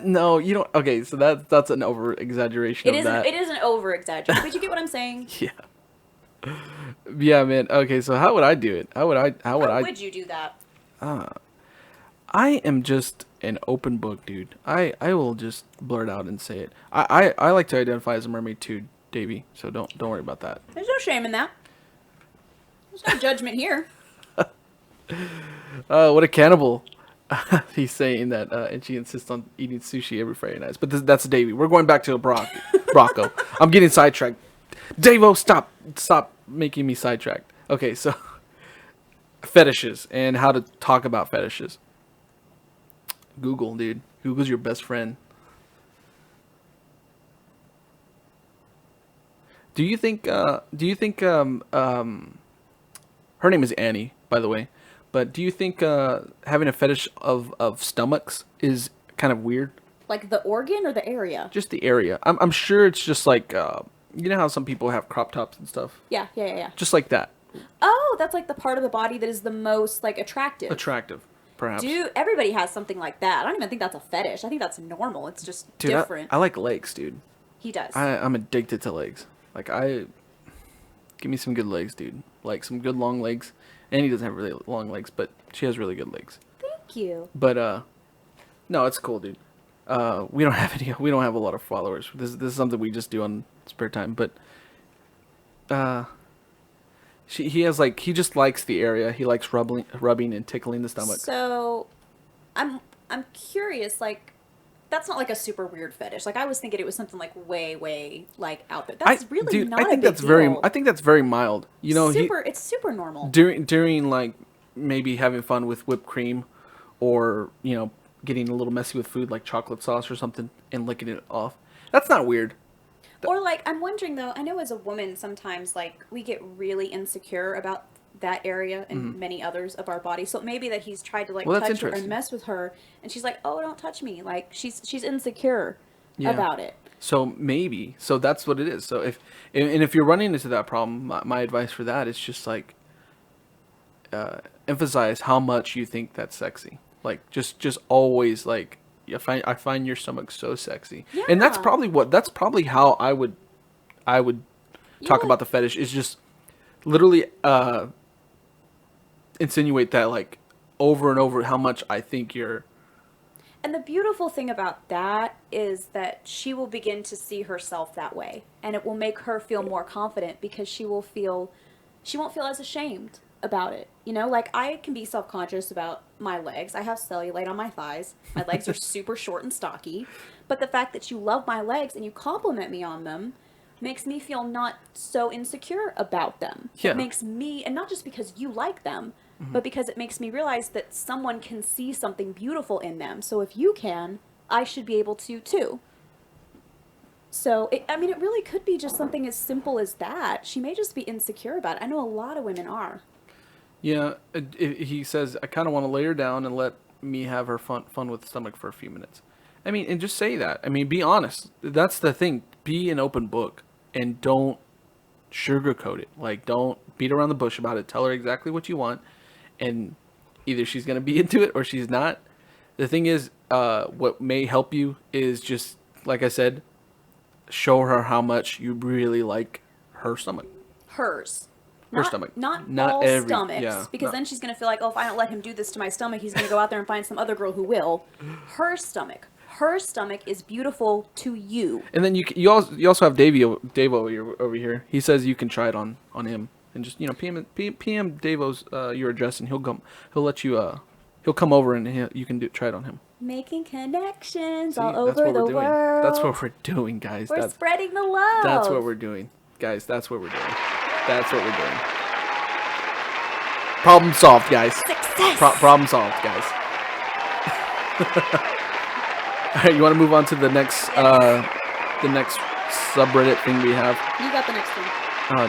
No, you don't. Okay, so that's an over exaggeration of that. It is an over exaggeration, but you get what I'm saying. Yeah. Yeah, man. Okay, so how would I do it? How Would you do that? I am just an open book, dude. I will just blurt out and say it. I like to identify as a mermaid too, Davey. So don't worry about that. There's no shame in that. There's no judgment here. What a cannibal. He's saying that, and she insists on eating sushi every Friday nights. But that's Davey. We're going back to Brocco. I'm getting sidetracked. Davo, stop making me sidetracked. Okay, so fetishes and how to talk about fetishes. Google, dude. Google's your best friend. Do you think her name is Annie, by the way, but do you think having a fetish of stomachs is kind of weird? Like the organ or the area? Just the area. I'm sure it's just like you know how some people have crop tops and stuff? Yeah. Just like that. Oh, that's like the part of the body that is the most like attractive. Attractive, perhaps. Dude, everybody has something like that. I don't even think that's a fetish. I think that's normal. It's just Dude, different. I like legs, dude. He does. I'm addicted to legs. Like give me some good legs, dude. Like some good long legs. Annie doesn't have really long legs, but she has really good legs. Thank you. But no, it's cool, dude. We don't have any. We don't have a lot of followers. This is something we just do on spare time. But uh, he has like he just likes the area. He likes rubbing and tickling the stomach. So, I'm curious. Like, that's not like a super weird fetish. Like I was thinking it was something like way like out there. That's really Dude, not I think a big that's very. deal. I think that's very mild. You know, It's super normal. during like maybe having fun with whipped cream, or getting a little messy with food like chocolate sauce or something and licking it off. That's not weird. Or like I'm wondering though, I know as a woman sometimes like we get really insecure about that area and many others of our body. So it may be that he's tried to like Well, that's touch her and interesting. mess with her and she's like, "Oh, don't touch me." Like she's insecure Yeah. about it. So maybe. So that's what it is. So if you're running into that problem, my advice for that is just like emphasize how much you think that's sexy. Like just always like I find your stomach so sexy. And Yeah. that's probably how I would talk Yeah. about the fetish is just literally insinuate that like over and over how much I think you're. And the beautiful thing about that is that she will begin to see herself that way. And it will make her feel more confident because she won't feel as ashamed about it. You know, like I can be self-conscious about my legs. I have cellulite on my thighs. My legs are super short and stocky. But the fact that you love my legs and you compliment me on them makes me feel not so insecure about them. Yeah. It makes me, and not just because you like them, but because it makes me realize that someone can see something beautiful in them. So if you can, I should be able to too. So, I mean, it really could be just something as simple as that. She may just be insecure about it. I know a lot of women are. Yeah, he says, I kind of want to lay her down and let me have her fun with the stomach for a few minutes. I mean, and just say that. I mean, be honest. That's the thing. Be an open book and don't sugarcoat it. Like, don't beat around the bush about it. Tell her exactly what you want, and either she's going to be into it or she's not. The thing is, what may help you is just, like I said, show her how much you really like her stomach. Hers. Her stomach. Not Not all every- stomachs. yeah, Because no. then she's going to feel like, oh, if I don't let him do this to my stomach, he's going to go out there and find some other girl who will. Her stomach. Her stomach is beautiful to you. And then you also have Dave over here. He says you can try it on him and just PM Davo's your address and he'll let you he'll come over and you can try it on him. Making connections See, all that's over what the we're doing. world. That's what we're doing, guys. We're spreading the love. That's what we're doing, guys. That's what we're doing. That's what we're doing. Problem solved, guys. Success. Problem solved, guys. All right, you want to move on to the next subreddit thing we have? You got the next one.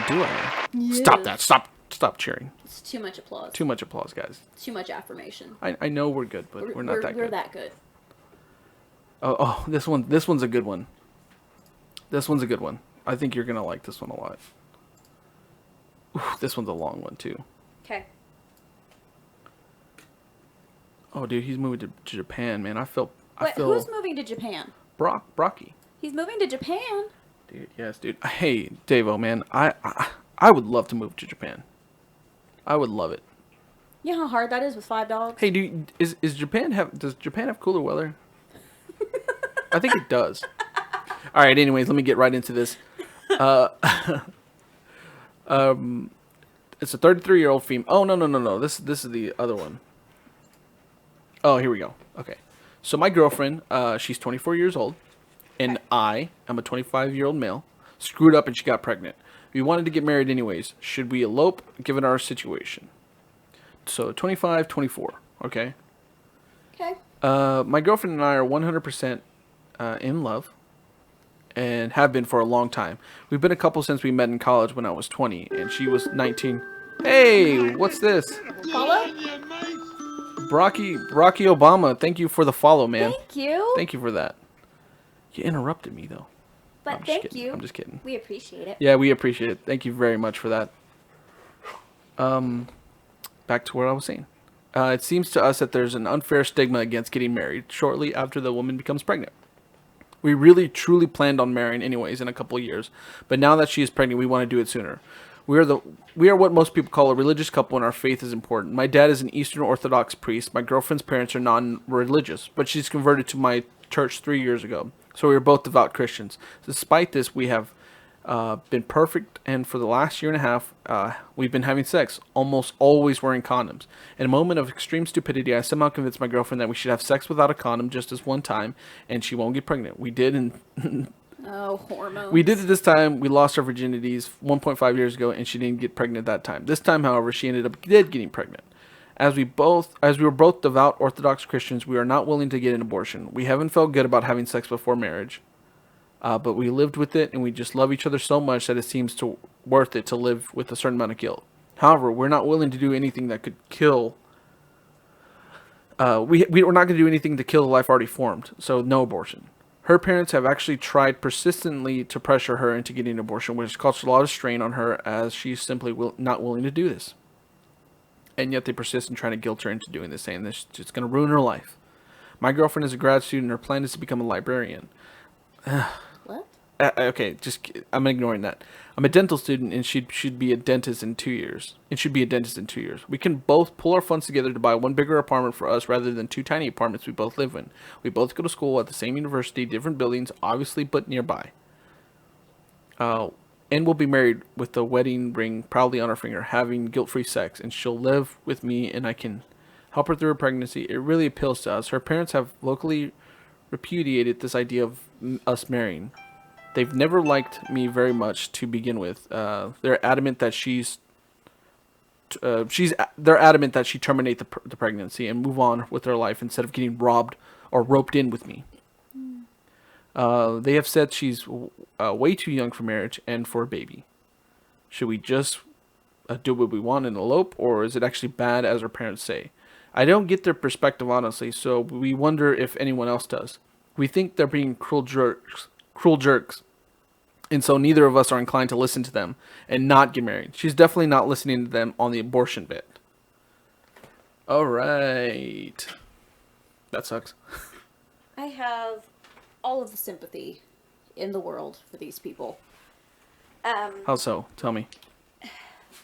Do I? Yes. Stop that! Stop cheering! It's too much applause. Too much applause, guys. Too much affirmation. I know we're good, but we're not that good. We're that good. Oh, this one's a good one. This one's a good one. I think you're gonna like this one a lot. Oof, this one's a long one too. Okay. Oh, dude, he's moving to Japan, man. I Wait, feel who's moving to Japan? Brocky. He's moving to Japan. Dude, yes, dude. Hey, Davo, man. I would love to move to Japan. I would love it. You know how hard that is with 5 dogs? Hey, dude, does Japan have cooler weather? I think it does. All right. Anyways, let me get right into this. It's a 33-year-old female. Oh no. This is the other one. Oh, here we go. Okay. So my girlfriend, she's 24 years old, and I'm a 25-year-old male. Screwed up and she got pregnant. We wanted to get married anyways. Should we elope given our situation? So 25, 24. Okay. Okay. My girlfriend and I are 100% in love and have been for a long time. We've been a couple since we met in college when I was 20 and she was 19. Hey, what's this? Follow? Brocky Obama, thank you for the follow, man. Thank you. Thank you for that. You interrupted me, though. But I'm just thank kidding. you. I'm just kidding. We appreciate it. Yeah, we appreciate it. Thank you very much for that. Back to what I was saying. It seems to us that there's an unfair stigma against getting married shortly after the woman becomes pregnant. We really truly planned on marrying anyways in a couple of years, but now that she is pregnant, we want to do it sooner. We are what most people call a religious couple, and our faith is important. My dad is an Eastern Orthodox priest. My girlfriend's parents are non-religious, but she's converted to my church 3 years ago. So we were both devout Christians. Despite this, we have been perfect, and for the last year and a half, we've been having sex, almost always wearing condoms. In a moment of extreme stupidity, I somehow convinced my girlfriend that we should have sex without a condom just this one time, and she won't get pregnant. We did, and Oh, hormones. we did it this time. We lost our virginities 1.5 years ago, and she didn't get pregnant that time. This time, however, she ended up getting pregnant. As we were both devout Orthodox Christians, we are not willing to get an abortion. We haven't felt good about having sex before marriage. But we lived with it, and we just love each other so much that it seems worth it to live with a certain amount of guilt. However, we're not willing to do anything that could kill. We're not going to do anything to kill the life already formed. So no abortion. Her parents have actually tried persistently to pressure her into getting an abortion, which has caused a lot of strain on her, as she's simply not willing to do this. And yet they persist in trying to guilt her into doing this, saying this it's going to ruin her life. My girlfriend is a grad student. Her plan is to become a librarian. What? Okay, I'm ignoring that. I'm a dental student, and she should be a dentist in 2 years. We can both pull our funds together to buy one bigger apartment for us rather than two tiny apartments we both live in. We both go to school at the same university, different buildings, obviously, but nearby. And we'll be married with the wedding ring proudly on our finger, having guilt-free sex, and she'll live with me, and I can help her through her pregnancy. It really appeals to us. Her parents have locally repudiated this idea of us marrying. They've never liked me very much to begin with. They're adamant that they're adamant that she terminate the pregnancy and move on with her life instead of getting robbed or roped in with me. They have said she's way too young for marriage and for a baby. Should we just do what we want and elope, or is it actually bad as her parents say? I don't get their perspective, honestly, so we wonder if anyone else does. We think they're being cruel jerks, and so neither of us are inclined to listen to them and not get married. She's definitely not listening to them on the abortion bit. All right. That sucks. I have all of the sympathy in the world for these people. How so? Tell me.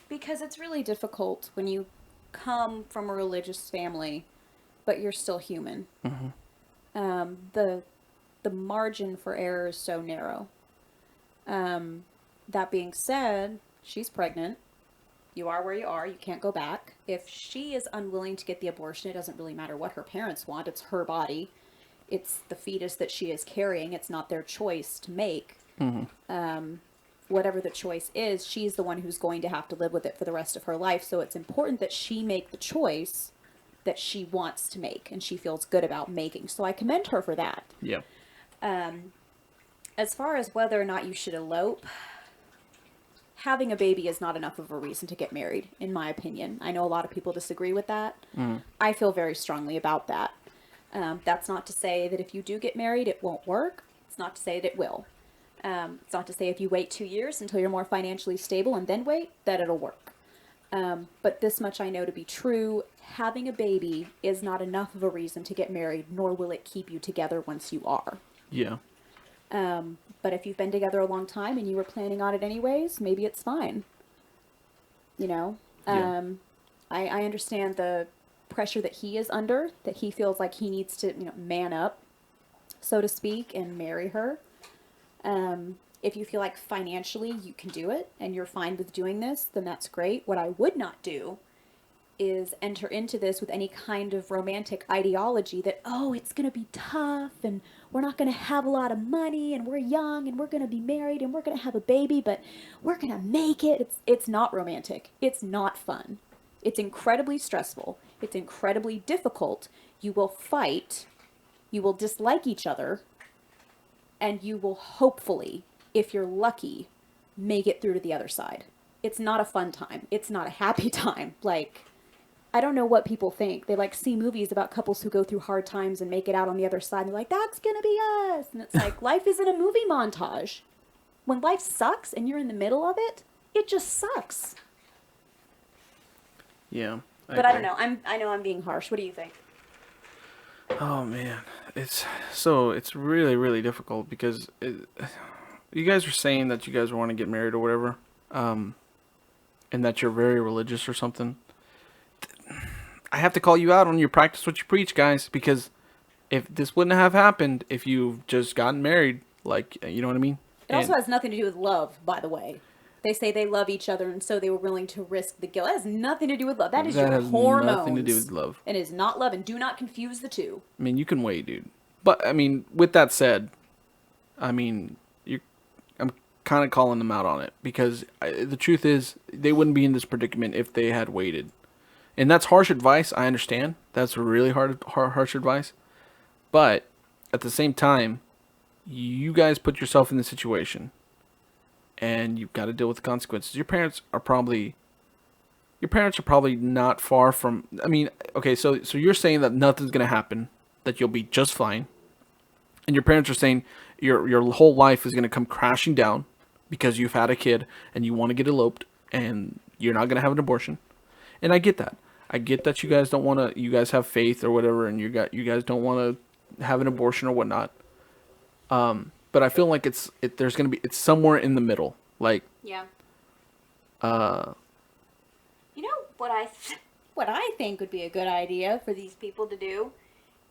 Because it's really difficult when you come from a religious family, but you're still human. Mm-hmm. The margin for error is so narrow. That being said, she's pregnant. You are where you are. You can't go back. If she is unwilling to get the abortion, it doesn't really matter what her parents want. It's her body. It's the fetus that she is carrying. It's not their choice to make. Mm-hmm. Whatever the choice is, she's the one who's going to have to live with it for the rest of her life. So it's important that she make the choice that she wants to make and she feels good about making. So I commend her for that. Yeah. As far as whether or not you should elope, having a baby is not enough of a reason to get married, in my opinion. I know a lot of people disagree with that. I feel very strongly about that. That's not to say that if you do get married, it won't work. It's not to say that it will. It's not to say if you wait 2 years until you're more financially stable and then wait, that it'll work. But this much I know to be true. Having a baby is not enough of a reason to get married, nor will it keep you together once you are. Yeah. But if you've been together a long time and you were planning on it anyways, maybe it's fine. You know? Yeah. I understand the pressure that he is under, that he feels like he needs to, man up, so to speak, and marry her. If you feel like financially you can do it and you're fine with doing this, then that's great. What I would not do is enter into this with any kind of romantic ideology that, oh, it's going to be tough and we're not going to have a lot of money and we're young and we're going to be married and we're going to have a baby, but we're going to make it. It's not romantic. It's not fun. It's incredibly stressful. It's incredibly difficult. You will fight. You will dislike each other. And you will hopefully, if you're lucky, make it through to the other side. It's not a fun time. It's not a happy time. Like, I don't know what people think. They see movies about couples who go through hard times and make it out on the other side. And they're like, that's going to be us. And it's like, life isn't a movie montage. When life sucks and you're in the middle of it, it just sucks. Yeah. But I don't know. I know I'm being harsh. What do you think? Oh man, it's really, really difficult because you guys are saying that you guys want to get married or whatever, and that you're very religious or something. I have to call you out on your practice what you preach, guys, because if this wouldn't have happened if you've just gotten married, like, you know what I mean? It also And has nothing to do with love, by the way. They say they love each other, and so they were willing to risk the guilt. That has nothing to do with love. That is that your has hormones. nothing to do with love. It is not love, and do not confuse the two. I mean, you can wait, dude. But I mean, with that said, I mean, I'm kind of calling them out on it because the truth is they wouldn't be in this predicament if they had waited. And that's harsh advice. I understand. That's really harsh advice. But at the same time, you guys put yourself in this situation, and you've got to deal with the consequences. Your parents are probably not far from. I mean, okay, so you're saying that nothing's gonna happen, that you'll be just fine, and your parents are saying your whole life is gonna come crashing down because you've had a kid and you want to get eloped and you're not gonna have an abortion. And I get that. I get that you guys don't want to. You guys have faith or whatever, and you guys don't want to have an abortion or whatnot. But I feel like it's somewhere in the middle. Like, Yeah. You know what I think would be a good idea for these people to do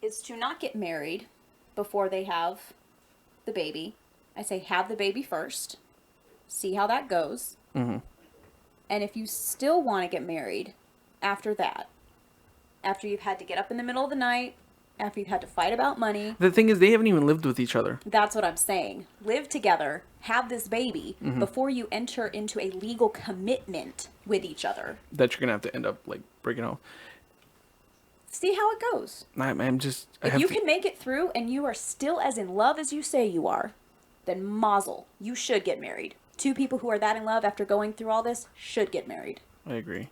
is to not get married before they have the baby. I say have the baby first. See how that goes. mm-hmm. And if you still want to get married after that, after you've had to get up in the middle of the night, after you've had to fight about money, The thing is, they haven't even lived with each other. that's what I'm saying. Live together, have this baby before you enter into a legal commitment with each other. That you're gonna have to end up like breaking off. See how it goes. I'm just. If you can make it through and you are still as in love as you say you are, then mazel, you should get married. Two people who are that in love after going through all this should get married. I agree.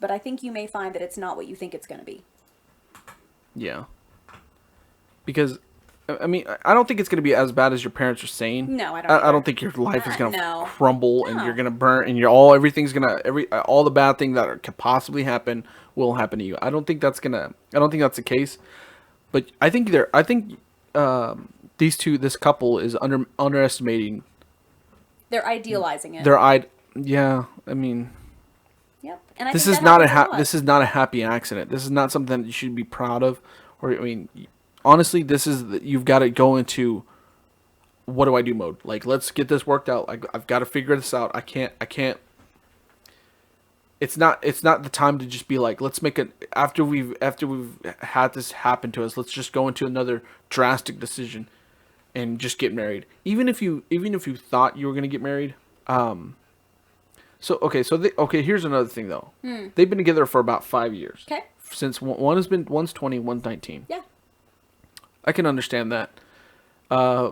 But I think you may find that it's not what you think it's going to be. Yeah. Because, I mean, I don't think it's gonna be as bad as your parents are saying. No, I don't I either. don't think your life is gonna No. crumble and No. you're gonna burn and everything's gonna all the bad things that could possibly happen will happen to you. I don't think that's the case. But I think this couple is underestimating They're idealizing it. yeah, I mean, Yep. And I this think is that not happens a lot. this is not a happy accident. This is not something that you should be proud of. Or I mean, honestly, you've got to go into what do I do mode. Like, let's get this worked out. Like, I've got to figure this out. I can't. It's not the time to just be like, let's make it after we've had this happen to us. Let's just go into another drastic decision and just get married. Even if you thought you were gonna get married. Here's another thing though. They've been together for about 5 years. Okay. Since one's 20, one's 19. Yeah. I can understand that.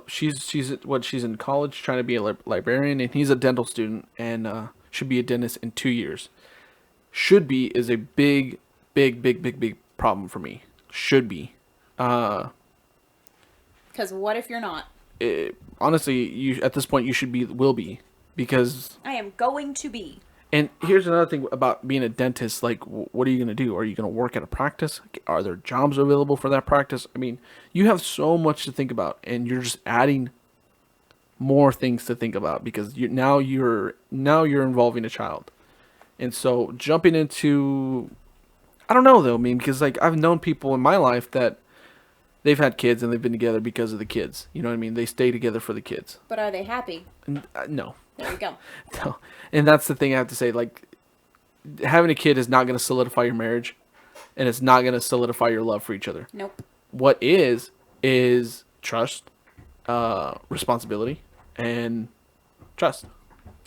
She's in college trying to be a librarian, and he's a dental student and should be a dentist in 2 years. Should be is a big problem for me. Should be. Because what if you're not? Honestly, you at this point will be because. I am going to be. And here's another thing about being a dentist. Like, what are you going to do? Are you going to work at a practice? Are there jobs available for that practice? I mean, you have so much to think about, and you're just adding more things to think about because you're involving a child. And so jumping into, I don't know though. I mean, because like I've known people in my life that they've had kids and they've been together because of the kids. You know what I mean? They stay together for the kids. But are they happy? And, no. There you go. No. And that's the thing I have to say. Like, having a kid is not going to solidify your marriage, and it's not going to solidify your love for each other. Nope. What is trust, responsibility, and trust.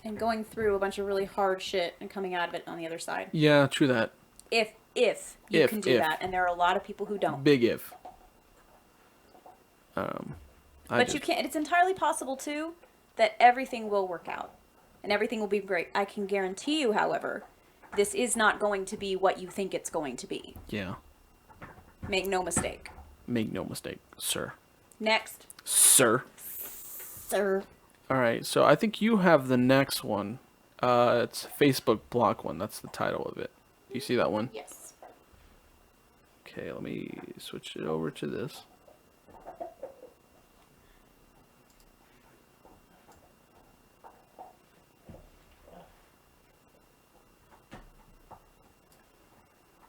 And going through a bunch of really hard shit and coming out of it on the other side. Yeah, true that. If you can do that, and there are a lot of people who don't. Big if. But you can't. It's entirely possible too that everything will work out and everything will be great. I can guarantee you, however, this is not going to be what you think it's going to be. Yeah. Make no mistake. Make no mistake, sir. Next. Sir. Sir. All right, so I think you have the next one. It's a Facebook block one. That's the title of it. You see that one? Yes. Okay, let me switch it over to this.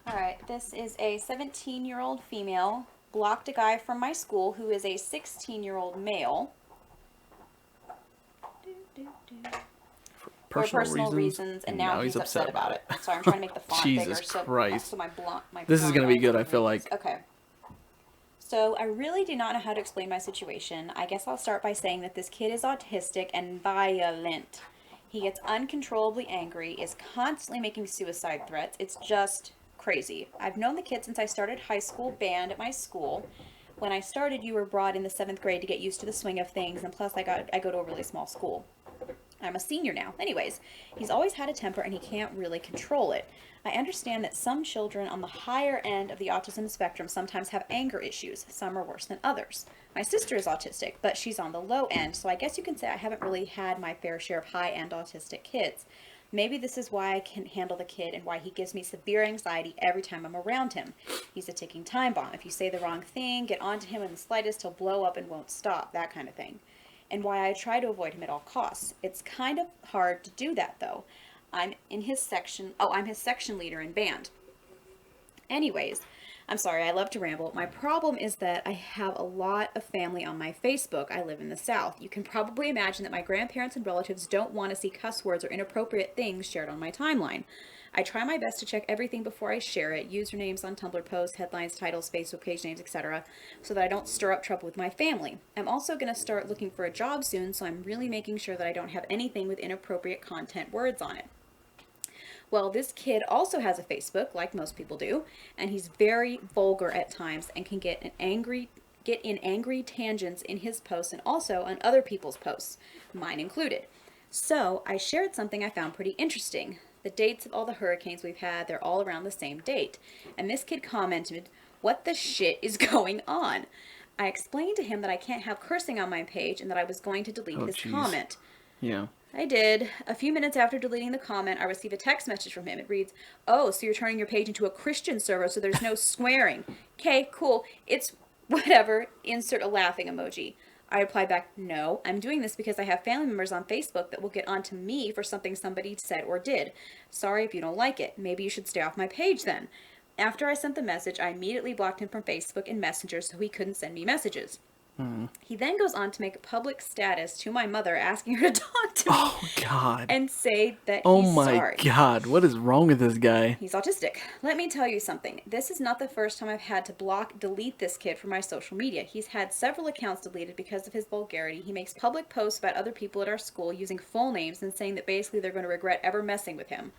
All right. This is a 17-year-old female blocked a guy from my school who is a 16-year-old male for personal reasons, and now he's upset about it. So I'm trying to make the font Jesus bigger. Christ. So my This is font gonna be lines good, are I feel moving. like. Okay. So I really do not know how to explain my situation. I guess I'll start by saying that this kid is autistic and violent. He gets uncontrollably angry, is constantly making suicide threats. It's just crazy. I've known the kid since I started high school band at my school. When I started, you were brought in the 7th grade to get used to the swing of things, and plus I go to a really small school. I'm a senior now. Anyways, he's always had a temper and he can't really control it. I understand that some children on the higher end of the autism spectrum sometimes have anger issues. Some are worse than others. My sister is autistic, but she's on the low end, so I guess you can say I haven't really had my fair share of high-end autistic kids. Maybe this is why I can handle the kid and why he gives me severe anxiety every time I'm around him. He's a ticking time bomb. If you say the wrong thing, get onto him in the slightest, he'll blow up and won't stop, that kind of thing. And why I try to avoid him at all costs. It's kind of hard to do that, though. I'm his section leader in band. Anyways, I'm sorry, I love to ramble. My problem is that I have a lot of family on my Facebook. I live in the South. You can probably imagine that my grandparents and relatives don't want to see cuss words or inappropriate things shared on my timeline. I try my best to check everything before I share it, usernames on Tumblr posts, headlines, titles, Facebook page names, etc., so that I don't stir up trouble with my family. I'm also going to start looking for a job soon, so I'm really making sure that I don't have anything with inappropriate content words on it. Well, this kid also has a Facebook, like most people do, and he's very vulgar at times and can get in angry tangents in his posts and also on other people's posts, mine included. So I shared something I found pretty interesting. The dates of all the hurricanes we've had, they're all around the same date. And this kid commented, "What the shit is going on?" I explained to him that I can't have cursing on my page and that I was going to delete his comment. Yeah. I did. A few minutes after deleting the comment, I received a text message from him. It reads, "Oh, so you're turning your page into a Christian server so there's no swearing. Okay, cool. It's whatever. Insert a laughing emoji." I replied back, "No, I'm doing this because I have family members on Facebook that will get onto me for something somebody said or did. Sorry if you don't like it. Maybe you should stay off my page then." After I sent the message, I immediately blocked him from Facebook and Messenger so he couldn't send me messages. He then goes on to make a public status to my mother asking her to talk to me Oh, God. and say that Oh, he's my sorry. God. What is wrong with this guy? He's autistic. Let me tell you something. This is not the first time I've had to delete this kid from my social media. He's had several accounts deleted because of his vulgarity. He makes public posts about other people at our school using full names and saying that basically they're going to regret ever messing with him.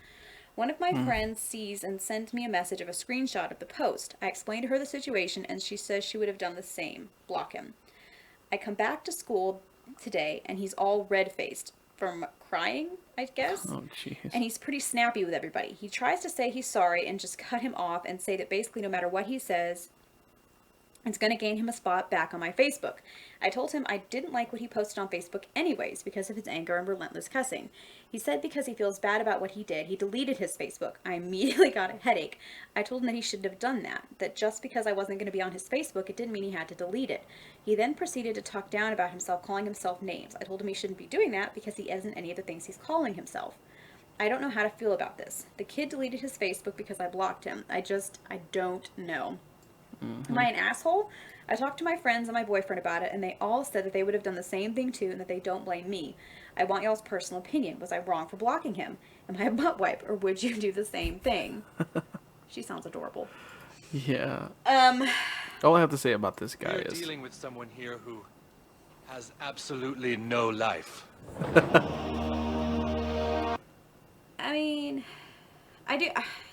One of my friends sees and sends me a message of a screenshot of the post. I explained to her the situation and she says she would have done the same. Block him. I come back to school today and he's all red-faced from crying, I guess. Oh, jeez. And he's pretty snappy with everybody. He tries to say he's sorry and just cut him off and say that basically no matter what he says, it's going to gain him a spot back on my Facebook. I told him I didn't like what he posted on Facebook anyways because of his anger and relentless cussing. He said because he feels bad about what he did, he deleted his Facebook. I immediately got a headache. I told him that he shouldn't have done that, that just because I wasn't going to be on his Facebook, it didn't mean he had to delete it. He then proceeded to talk down about himself, calling himself names. I told him he shouldn't be doing that because he isn't any of the things he's calling himself. I don't know how to feel about this. The kid deleted his Facebook because I blocked him. I don't know. Am I an asshole? I talked to my friends and my boyfriend about it, and they all said that they would have done the same thing too, and that they don't blame me. I want y'all's personal opinion. Was I wrong for blocking him? Am I a butt wipe, or would you do the same thing? She sounds adorable. Yeah. All I have to say about this guy We're is dealing with someone here who has absolutely no life. I mean,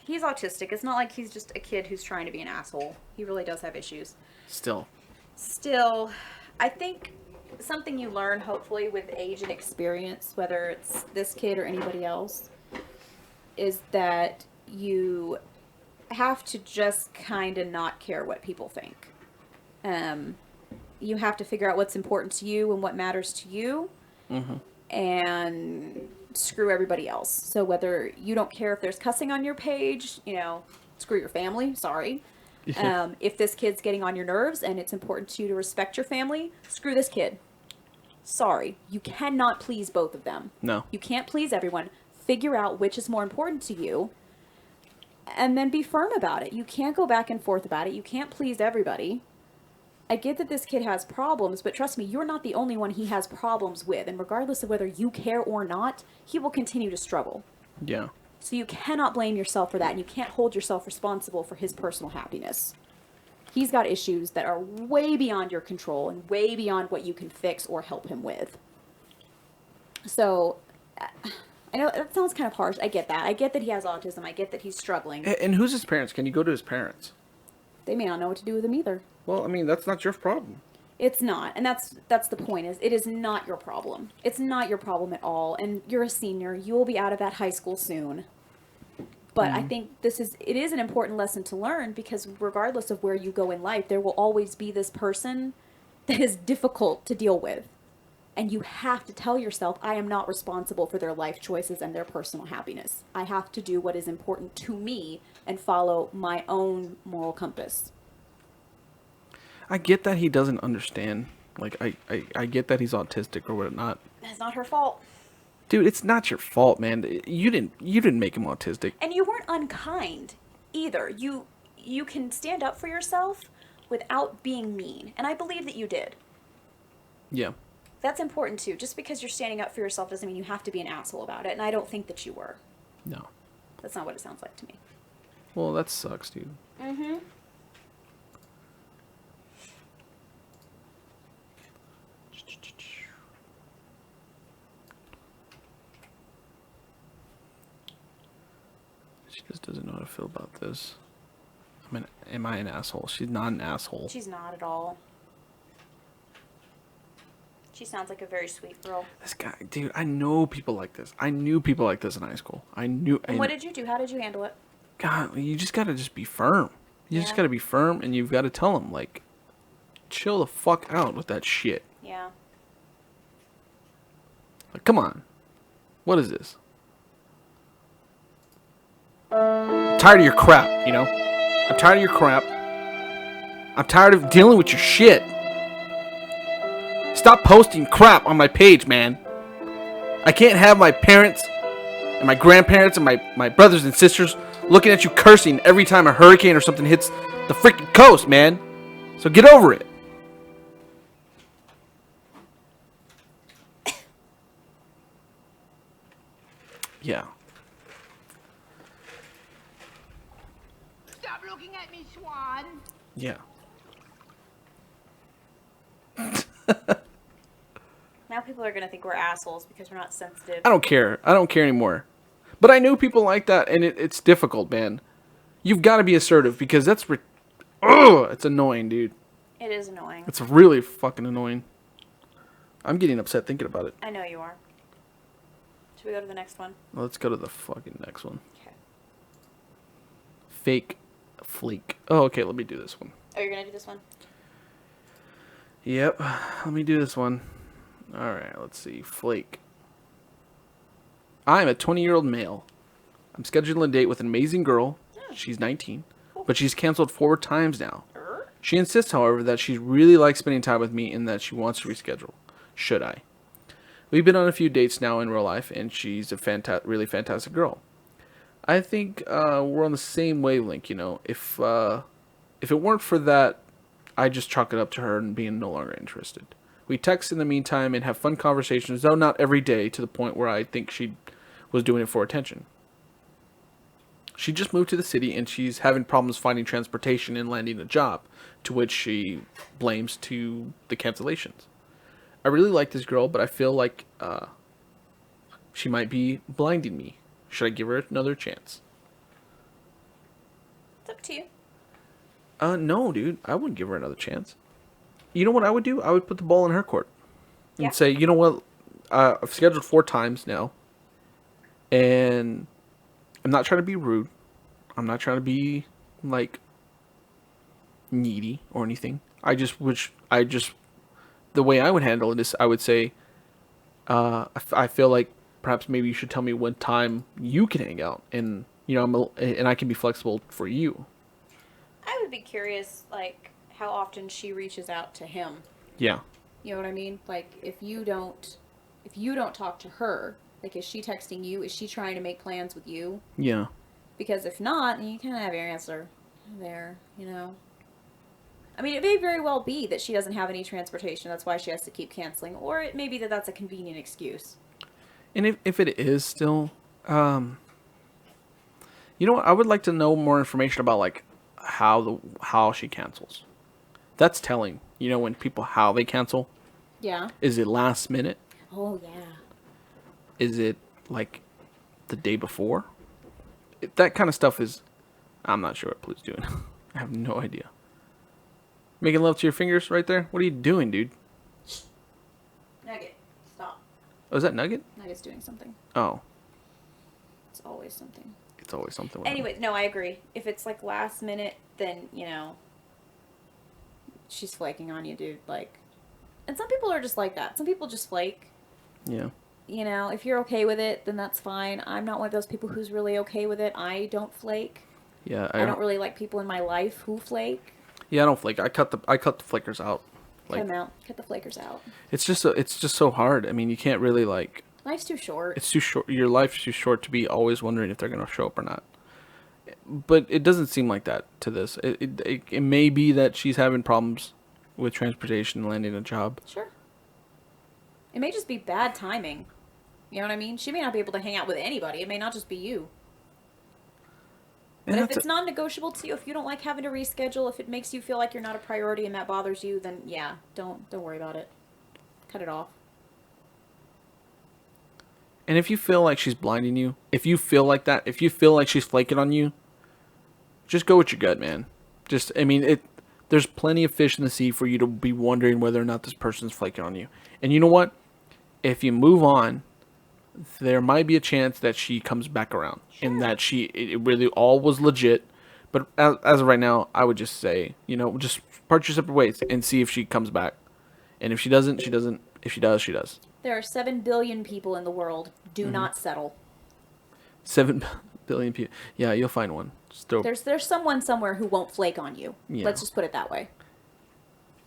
he's autistic. It's not like he's just a kid who's trying to be an asshole. He really does have issues. Still, I think something you learn, hopefully, with age and experience, whether it's this kid or anybody else, is that you have to just kind of not care what people think. You have to figure out what's important to you and what matters to you, and screw everybody else. So whether you don't care if there's cussing on your page, screw your family, sorry. If this kid's getting on your nerves and it's important to you to respect your family, screw this kid. Sorry. You cannot please both of them. no. You can't please everyone. Figure out which is more important to you and then be firm about it. You can't go back and forth about it. You can't please everybody. I get that this kid has problems, but trust me, you're not the only one he has problems with. And regardless of whether you care or not, he will continue to struggle. Yeah. So you cannot blame yourself for that, and you can't hold yourself responsible for his personal happiness. He's got issues that are way beyond your control and way beyond what you can fix or help him with. So, I know that sounds kind of harsh. I get that. I get that he has autism. I get that he's struggling. And who's his parents? Can you go to his parents? They may not know what to do with him either. Well, I mean, that's not your problem. It's not, and that's the point. Is it is not your problem. It's not your problem at all. And you're a senior. You will be out of that high school soon. But I think it is an important lesson to learn, because regardless of where you go in life, there will always be this person that is difficult to deal with. And you have to tell yourself, I am not responsible for their life choices and their personal happiness. I have to do what is important to me and follow my own moral compass. I get that he doesn't understand. Like, I get that he's autistic or whatnot. It's not her fault. Dude, it's not your fault, man. You didn't make him autistic. And you weren't unkind either. You can stand up for yourself without being mean. And I believe that you did. Yeah. That's important too. Just because you're standing up for yourself doesn't mean you have to be an asshole about it. And I don't think that you were. No. That's not what it sounds like to me. Well, that sucks, dude. Mm-hmm. She just doesn't know how to feel about this. I mean, am I an asshole? She's not an asshole. She's not at all. She sounds like a very sweet girl. This guy, dude, I know people like this. I knew people like this in high school. And what did you do? How did you handle it? God, you just gotta just be firm. You just gotta be firm, and you've got to tell them, like, chill the fuck out with that shit. Yeah. Like, come on. What is this? I'm tired of your crap, you know? I'm tired of your crap. I'm tired of dealing with your shit. Stop posting crap on my page, man. I can't have my parents and my grandparents and my brothers and sisters looking at you cursing every time a hurricane or something hits the freaking coast, man. So get over it. Yeah. Stop looking at me, Swan. Yeah. Now people are going to think we're assholes because we're not sensitive. I don't care. I don't care anymore. But I knew people like that, and it's difficult, man. You've got to be assertive, because that's... it's annoying, dude. It is annoying. It's really fucking annoying. I'm getting upset thinking about it. I know you are. Should we go to the next one? Let's go to the fucking next one. Okay. Fake Fleek. Oh, okay, let me do this one. Oh, you're going to do this one? Yep, let me do this one. Alright, let's see. Flake. I'm a 20-year-old male. I'm scheduling a date with an amazing girl. She's 19. But she's canceled 4 times now. She insists, however, that she really likes spending time with me and that she wants to reschedule. Should I? We've been on a few dates now in real life, and she's a really fantastic girl. I think we're on the same wavelength, you know. If it weren't for that, I'd just chalk it up to her and being no longer interested. We text in the meantime and have fun conversations, though not every day, to the point where I think she was doing it for attention. She just moved to the city, and she's having problems finding transportation and landing a job, to which she blames to the cancellations. I really like this girl, but I feel like she might be blinding me. Should I give her another chance? It's up to you. No, dude. I wouldn't give her another chance. You know what I would do? I would put the ball in her court. And say, you know what? I've scheduled 4 times now. And I'm not trying to be rude. I'm not trying to be, like, needy or anything. The way I would handle it is I would say, I feel like perhaps maybe you should tell me when time you can hang out. And, you know, and I can be flexible for you. I would be curious, like, how often she reaches out to him. Yeah. You know what I mean? Like, if you don't talk to her, like, is she texting you? Is she trying to make plans with you? Yeah. Because if not, then you kind of have your answer there, you know? I mean, it may very well be that she doesn't have any transportation. That's why she has to keep canceling. Or it may be that that's a convenient excuse. And if it is still, you know what? I would like to know more information about like how she cancels. That's telling. You know, when people how they cancel. Yeah. Is it last minute? Oh, yeah. Is it like the day before? That kind of stuff is. I'm not sure what Pluto's doing. I have no idea. Making love to your fingers right there? What are you doing, dude? Nugget, stop. Oh, is that Nugget? Nugget's doing something. Oh, It's always something. it's always something. with him. Anyway, no, I agree. If it's like last minute, then, she's flaking on you, dude. Like, and some people are just like that. Some people just flake. Yeah. If you're okay with it, then that's fine. I'm not one of those people who's really okay with it. I don't flake. Yeah. I don't really like people in my life who flake. Yeah, I don't flake. I cut the flickers out. Cut them out. Cut the flakers out. It's just so hard. I mean, you can't really like. Life's too short. It's too short. Your life's too short to be always wondering if they're gonna show up or not. But it doesn't seem like that to this. It may be that she's having problems with transportation and landing a job. Sure. It may just be bad timing. You know what I mean? She may not be able to hang out with anybody. It may not just be you. But And if that's it's non-negotiable to you, if you don't like having to reschedule, if it makes you feel like you're not a priority and that bothers you, then yeah, don't worry about it. Cut it off. And if you feel like she's blinding you, if you feel like that, if you feel like she's flaking on you, just go with your gut, man. I mean, there's plenty of fish in the sea for you to be wondering whether or not this person's flaking on you. And you know what? If you move on, there might be a chance that she comes back around and that it really all was legit. But as of right now, I would just say, just part your separate ways and see if she comes back. And if she doesn't, she doesn't. If she does, she does. There are 7 billion people in the world. Do not settle. 7 billion people. Yeah, you'll find one. Just throw. There's someone somewhere who won't flake on you. Yeah. Let's just put it that way.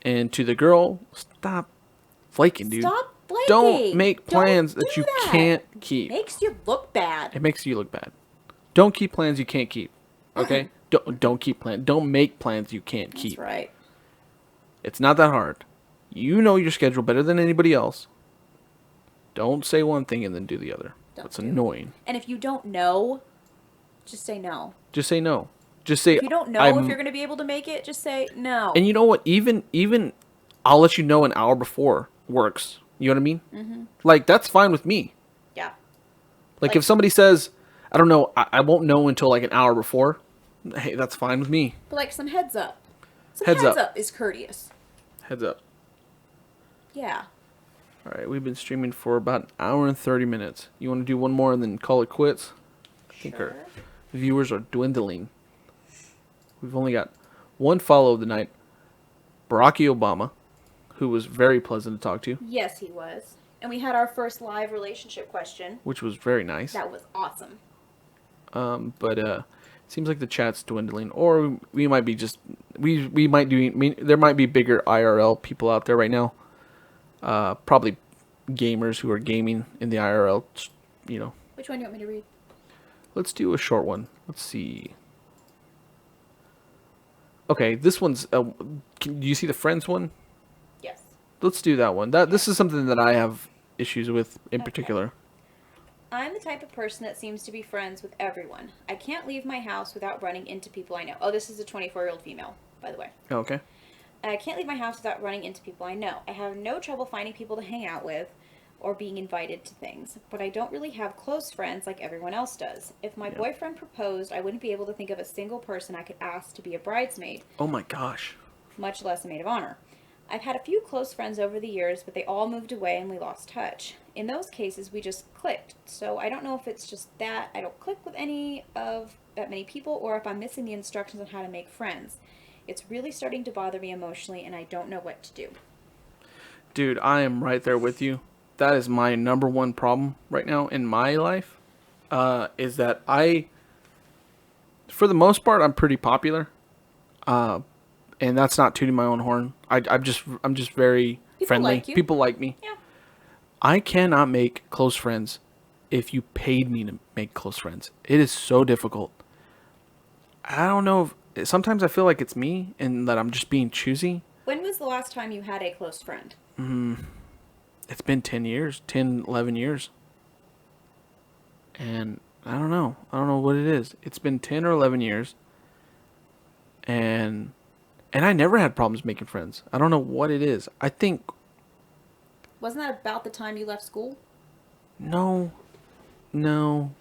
And to the girl, stop flaking, dude. Stop flaking. Don't make plans Don't that do you that. can't keep. Makes you look bad. It makes you look bad. Don't keep plans you can't keep. Okay? Don't keep plans. Don't make plans you can't keep. That's right. It's not that hard. You know your schedule better than anybody else. Don't say one thing and then do the other. That's annoying. And if you don't know, just say no. Just say no. Just say If you don't know if you're going to be able to make it, just say no. And you know what? Even I'll let you know an hour before works. You know what I mean? Mm-hmm. Like, that's fine with me. Yeah. Like if somebody says, I don't know, I won't know until like an hour before. Hey, that's fine with me. But like some heads up. Some Heads heads up. up is courteous. Heads up. Yeah. All right, we've been streaming for about an hour and 30 minutes. You want to do one more and then call it quits? I think our viewers are dwindling. We've only got one follow of the night. Barack Obama, who was very pleasant to talk to. Yes, he was. And we had our first live relationship question. Which was very nice. That was awesome. But it seems like the chat's dwindling, or we might be just we might do. There might be bigger IRL people out there right now. Probably gamers who are gaming in the IRL. Which one do you want me to read? Let's do a short one. Let's see. Okay, this one's. Do you see the Friends one? Yes. Let's do that one. This is something that I have issues with in particular. I'm the type of person that seems to be friends with everyone. I can't leave my house without running into people I know. Oh, this is a 24-year-old female, by the way. Okay. I can't leave my house without running into people I know. I have no trouble finding people to hang out with or being invited to things, but I don't really have close friends like everyone else does. If my boyfriend proposed, I wouldn't be able to think of a single person I could ask to be a bridesmaid, Oh my gosh. much less a maid of honor. I've had a few close friends over the years, but they all moved away and we lost touch. In those cases, we just clicked. So I don't know if it's just that I don't click with any of that many people or if I'm missing the instructions on how to make friends. It's really starting to bother me emotionally and I don't know what to do. Dude, I am right there with you. That is my number one problem right now in my life. Is that for the most part, I'm pretty popular. And that's not tooting my own horn. I'm just very People friendly. like you. People like me. Yeah. I cannot make close friends if you paid me to make close friends. It is so difficult. I don't know sometimes I feel like it's me and that I'm just being choosy. When was the last time you had a close friend? It's been 10 years, 10, 11 years. And I don't know. I don't know what it is. It's been 10 or 11 years. And I never had problems making friends. I don't know what it is. I think Wasn't that about the time you left school? no, no,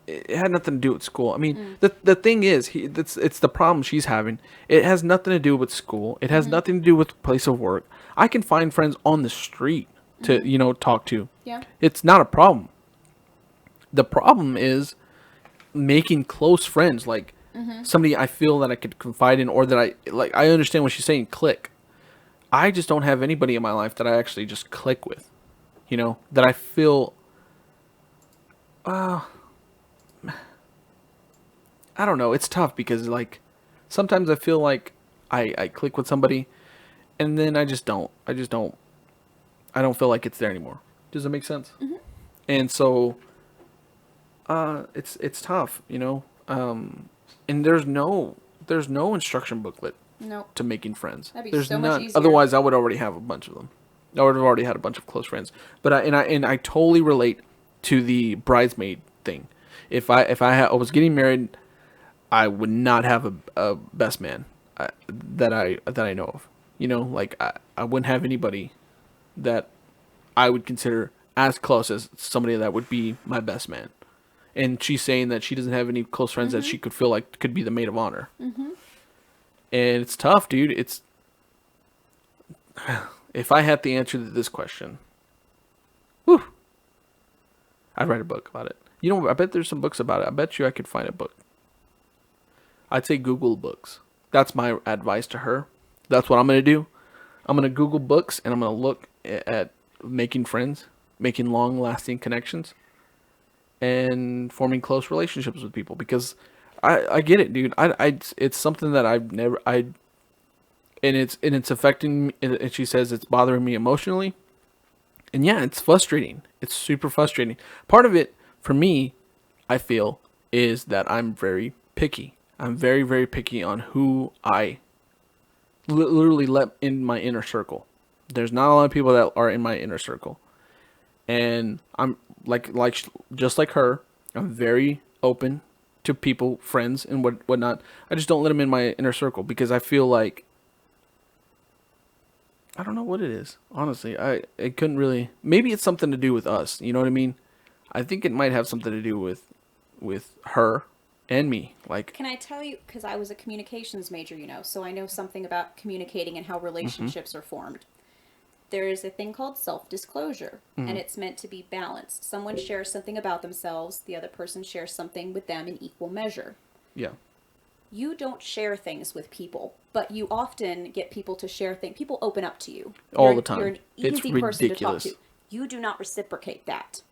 it had nothing to do with school. I mean, the thing is, it's the problem she's having. It has nothing to do with school. It has nothing to do with place of work. I can find friends on the street to, talk to. Yeah. It's not a problem. The problem is making close friends, like somebody I feel that I could confide in, or that I understand what she's saying, click. I just don't have anybody in my life that I actually just click with, that I feel, I don't know. It's tough because like sometimes I feel like I click with somebody and then I just don't. I don't feel like it's there anymore. Does that make sense? And so it's tough, and there's no instruction booklet Nope. to making friends. That'd be There's so much none. easier. Otherwise, I would already have a bunch of them. I would have already had a bunch of close friends. But I totally relate to the bridesmaid thing. If I was getting married, I would not have a best man that I know of. Like I wouldn't have anybody that I would consider as close as somebody that would be my best man. And she's saying that she doesn't have any close friends that she could feel like could be the maid of honor. And it's tough, dude. It's if I had the answer to this question, whew, I'd write a book about it. I bet there's some books about it. I bet you I could find a book. I'd say Google books. That's my advice to her. That's what I'm going to do. I'm going to Google books and I'm going to look at making friends, making long-lasting connections, and forming close relationships with people, because I get it, dude. It's something that and it's affecting me, and she says it's bothering me emotionally. And yeah, it's frustrating. It's super frustrating. Part of it for me, I feel, is that I'm very picky. I'm very, very picky on who I literally let in my inner circle. There's not a lot of people that are in my inner circle. And I'm just like her, I'm very open to people, friends, and whatnot. I just don't let them in my inner circle because I feel like I don't know what it is. Honestly, it couldn't really. Maybe it's something to do with us. You know what I mean? I think it might have something to do with her and me. Like, Can I tell you, because I was a communications major, so I know something about communicating and how relationships are formed. There is a thing called self-disclosure, and it's meant to be balanced. Someone shares something about themselves, the other person shares something with them in equal measure. yeah, You don't share things with people, but you often get people to share things. People open up to you. All the time. You're an It's easy person to talk ridiculous. to. You do not reciprocate that.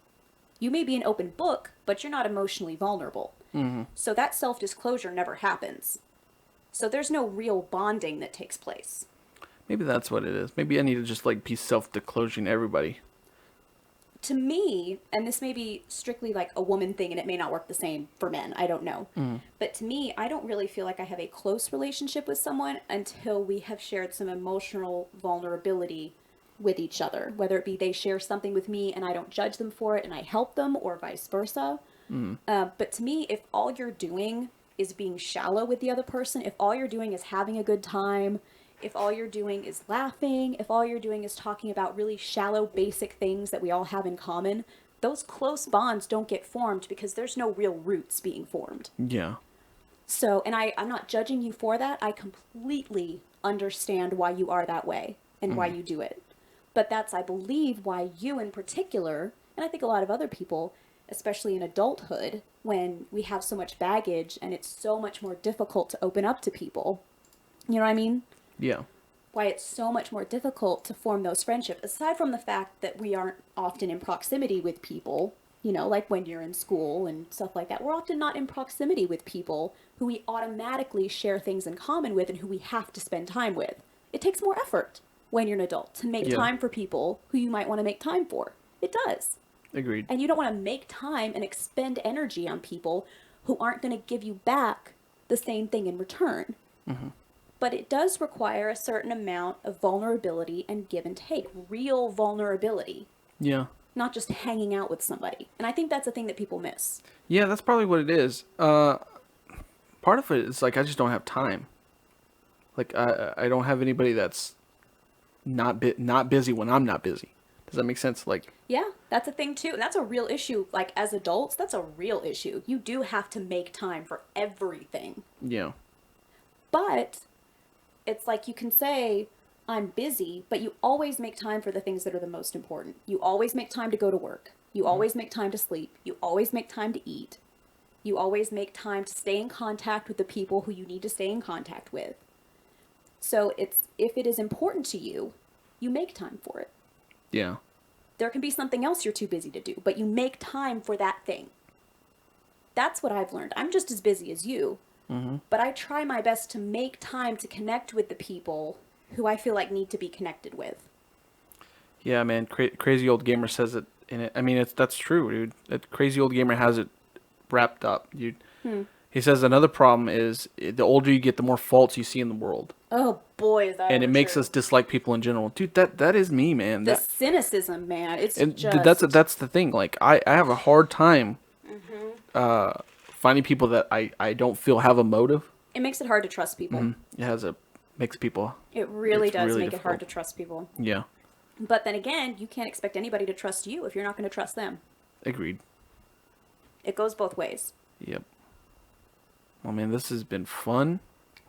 You may be an open book, but you're not emotionally vulnerable. So that self-disclosure never happens. So there's no real bonding that takes place. maybe that's what it is. Maybe I need to just like be self-disclosing to everybody. To me, and this may be strictly like a woman thing and it may not work the same for men, I don't know. But to me, I don't really feel like I have a close relationship with someone until we have shared some emotional vulnerability with each other. Whether it be they share something with me and I don't judge them for it and I help them, or vice versa. But to me, if all you're doing is being shallow with the other person, if all you're doing is having a good time, if all you're doing is laughing, if all you're doing is talking about really shallow, basic things that we all have in common, those close bonds don't get formed because there's no real roots being formed. Yeah. So, and I'm not judging you for that. I completely understand why you are that way and why you do it. But that's, I believe, why you in particular, and I think a lot of other people, especially in adulthood, when we have so much baggage and it's so much more difficult to open up to people. You know what I mean? Yeah. Why it's so much more difficult to form those friendships, aside from the fact that we aren't often in proximity with people, like when you're in school and stuff like that. We're often not in proximity with people who we automatically share things in common with and who we have to spend time with. It takes more effort when you're an adult to make time for people who you might want to make time for. It does. Agreed. And you don't want to make time and expend energy on people who aren't going to give you back the same thing in return. But it does require a certain amount of vulnerability and give and take, real vulnerability, Yeah. not just hanging out with somebody. And I think that's a thing that people miss. Yeah, that's probably what it is. Part of it is like I just don't have time. Like I don't have anybody that's not busy when I'm not busy. Does that make sense? Like, Yeah, that's a thing too. And that's a real issue. Like, as adults, that's a real issue. You do have to make time for everything. yeah. But it's like you can say, I'm busy, but you always make time for the things that are the most important. You always make time to go to work. You always make time to sleep. You always make time to eat. You always make time to stay in contact with the people who you need to stay in contact with. So it's, if it is important to you, you make time for it. Yeah. There can be something else you're too busy to do, but you make time for that thing. That's what I've learned. I'm just as busy as you, but I try my best to make time to connect with the people who I feel like need to be connected with. Yeah, man. Crazy Old Gamer says it in it. I mean, that's true, dude. That Crazy Old Gamer has it wrapped up, dude. He says another problem is the older you get, the more faults you see in the world, Oh boy, is that and it ever makes true. us dislike people in general, dude. That is me, man. The cynicism, man. It's And just that's the thing. Like I have a hard time finding people that I don't feel have a motive. it makes it hard to trust people. Makes people It really It's does really make it hard difficult. to trust people. yeah. But then again, you can't expect anybody to trust you if you're not going to trust them. Agreed. It goes both ways. Yep. Well, man, this has been fun.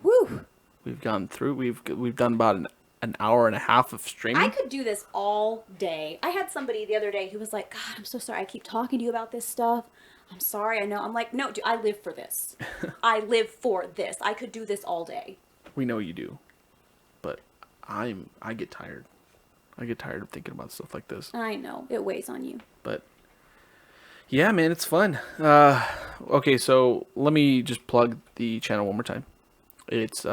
Whew. We've gone through. We've done about an hour and a half of streaming. I could do this all day. I had somebody the other day who was like, God, I'm so sorry. I keep talking to you about this stuff. I'm sorry. I know. I'm like, no, dude, I live for this. I live for this. I could do this all day. We know you do, but I get tired. I get tired of thinking about stuff like this. I know. It weighs on you. But yeah, man, it's fun. Okay, so let me just plug the channel one more time. It's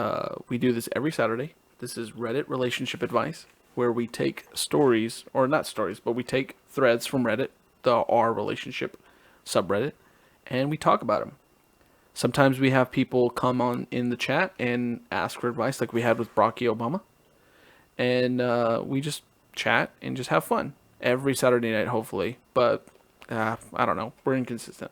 we do this every Saturday. This is Reddit Relationship Advice, where we take stories, or not stories, but we take threads from Reddit, the R relationship subreddit, and we talk about them. Sometimes we have people come on in the chat and ask for advice, like we had with Barack Obama, and we just chat and just have fun every Saturday night, hopefully. But I don't know, we're inconsistent.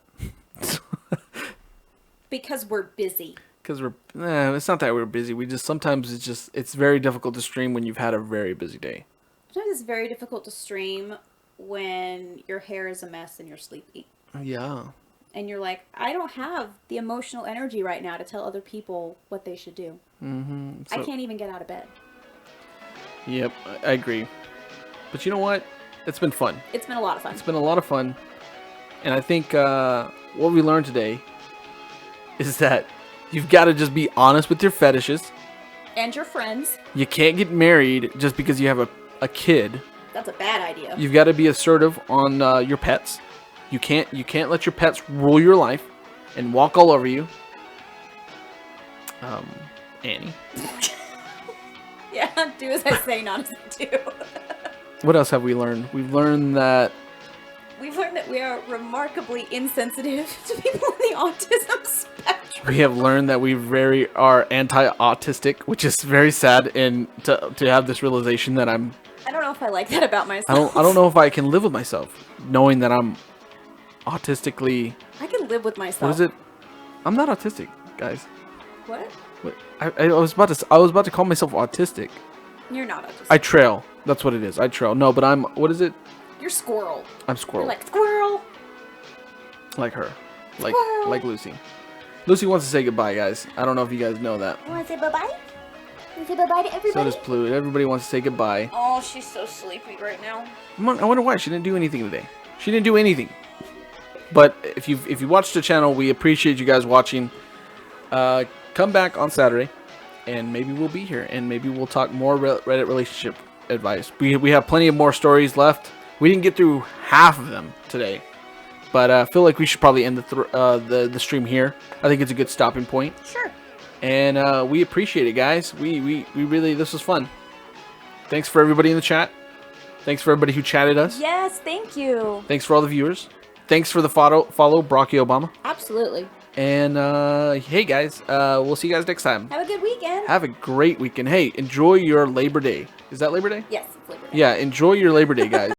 Because we're busy. Because it's not that we're busy. We just sometimes it's very difficult to stream when you've had a very busy day. Sometimes it's very difficult to stream when your hair is a mess and you're sleepy. Yeah. And you're like, I don't have the emotional energy right now to tell other people what they should do. Mm-hmm. I can't even get out of bed. Yep, I agree. But you know what? It's been fun. It's been a lot of fun. It's been a lot of fun. And I think what we learned today is that you've got to just be honest with your fetishes. And your friends. You can't get married just because you have a kid. That's a bad idea. You've got to be assertive on your pets. You can't let your pets rule your life and walk all over you. Annie. Yeah, do as I say, not as I do. What else have we learned? We've learned that We've learned that we are remarkably insensitive to people on the autism spectrum. we have learned that we are anti-autistic, which is very sad, and to have this realization that I don't know if I like that about myself. don't know if I can live with myself knowing that I'm autistically. I can live with myself. What is it? I'm not autistic, guys. What? What? I was about to call myself autistic. You're not autistic. I trail. That's what it is. I trail. No, but I'm. What is it? You're squirrel. I'm squirrel. You're like squirrel. Like her. Squirrel. Like Lucy. Lucy wants to say goodbye, guys. I don't know if you guys know that. You want to say bye-bye? You want to say bye-bye to So everybody? does Pluto. Everybody wants to say goodbye. Oh, she's so sleepy right now. I wonder why she didn't do anything today. She didn't do anything. But if you watched the channel, we appreciate you guys watching. Come back on Saturday, and maybe we'll be here, and maybe we'll talk more Reddit relationship advice. We have plenty of more stories left. We didn't get through half of them today, but I feel like we should probably end the stream here. I think it's a good stopping point. Sure. And we appreciate it, guys. We really, this was fun. Thanks for everybody in the chat. Thanks for everybody who chatted us. Yes, thank you. Thanks for all the viewers. thanks for the follow, Barack Obama. Absolutely. And hey guys, we'll see you guys next time. Have a good weekend. Have a great weekend. Hey, enjoy your Labor Day. Is that Labor Day? Yes, it's Labor Day. Yeah, enjoy your Labor Day, guys.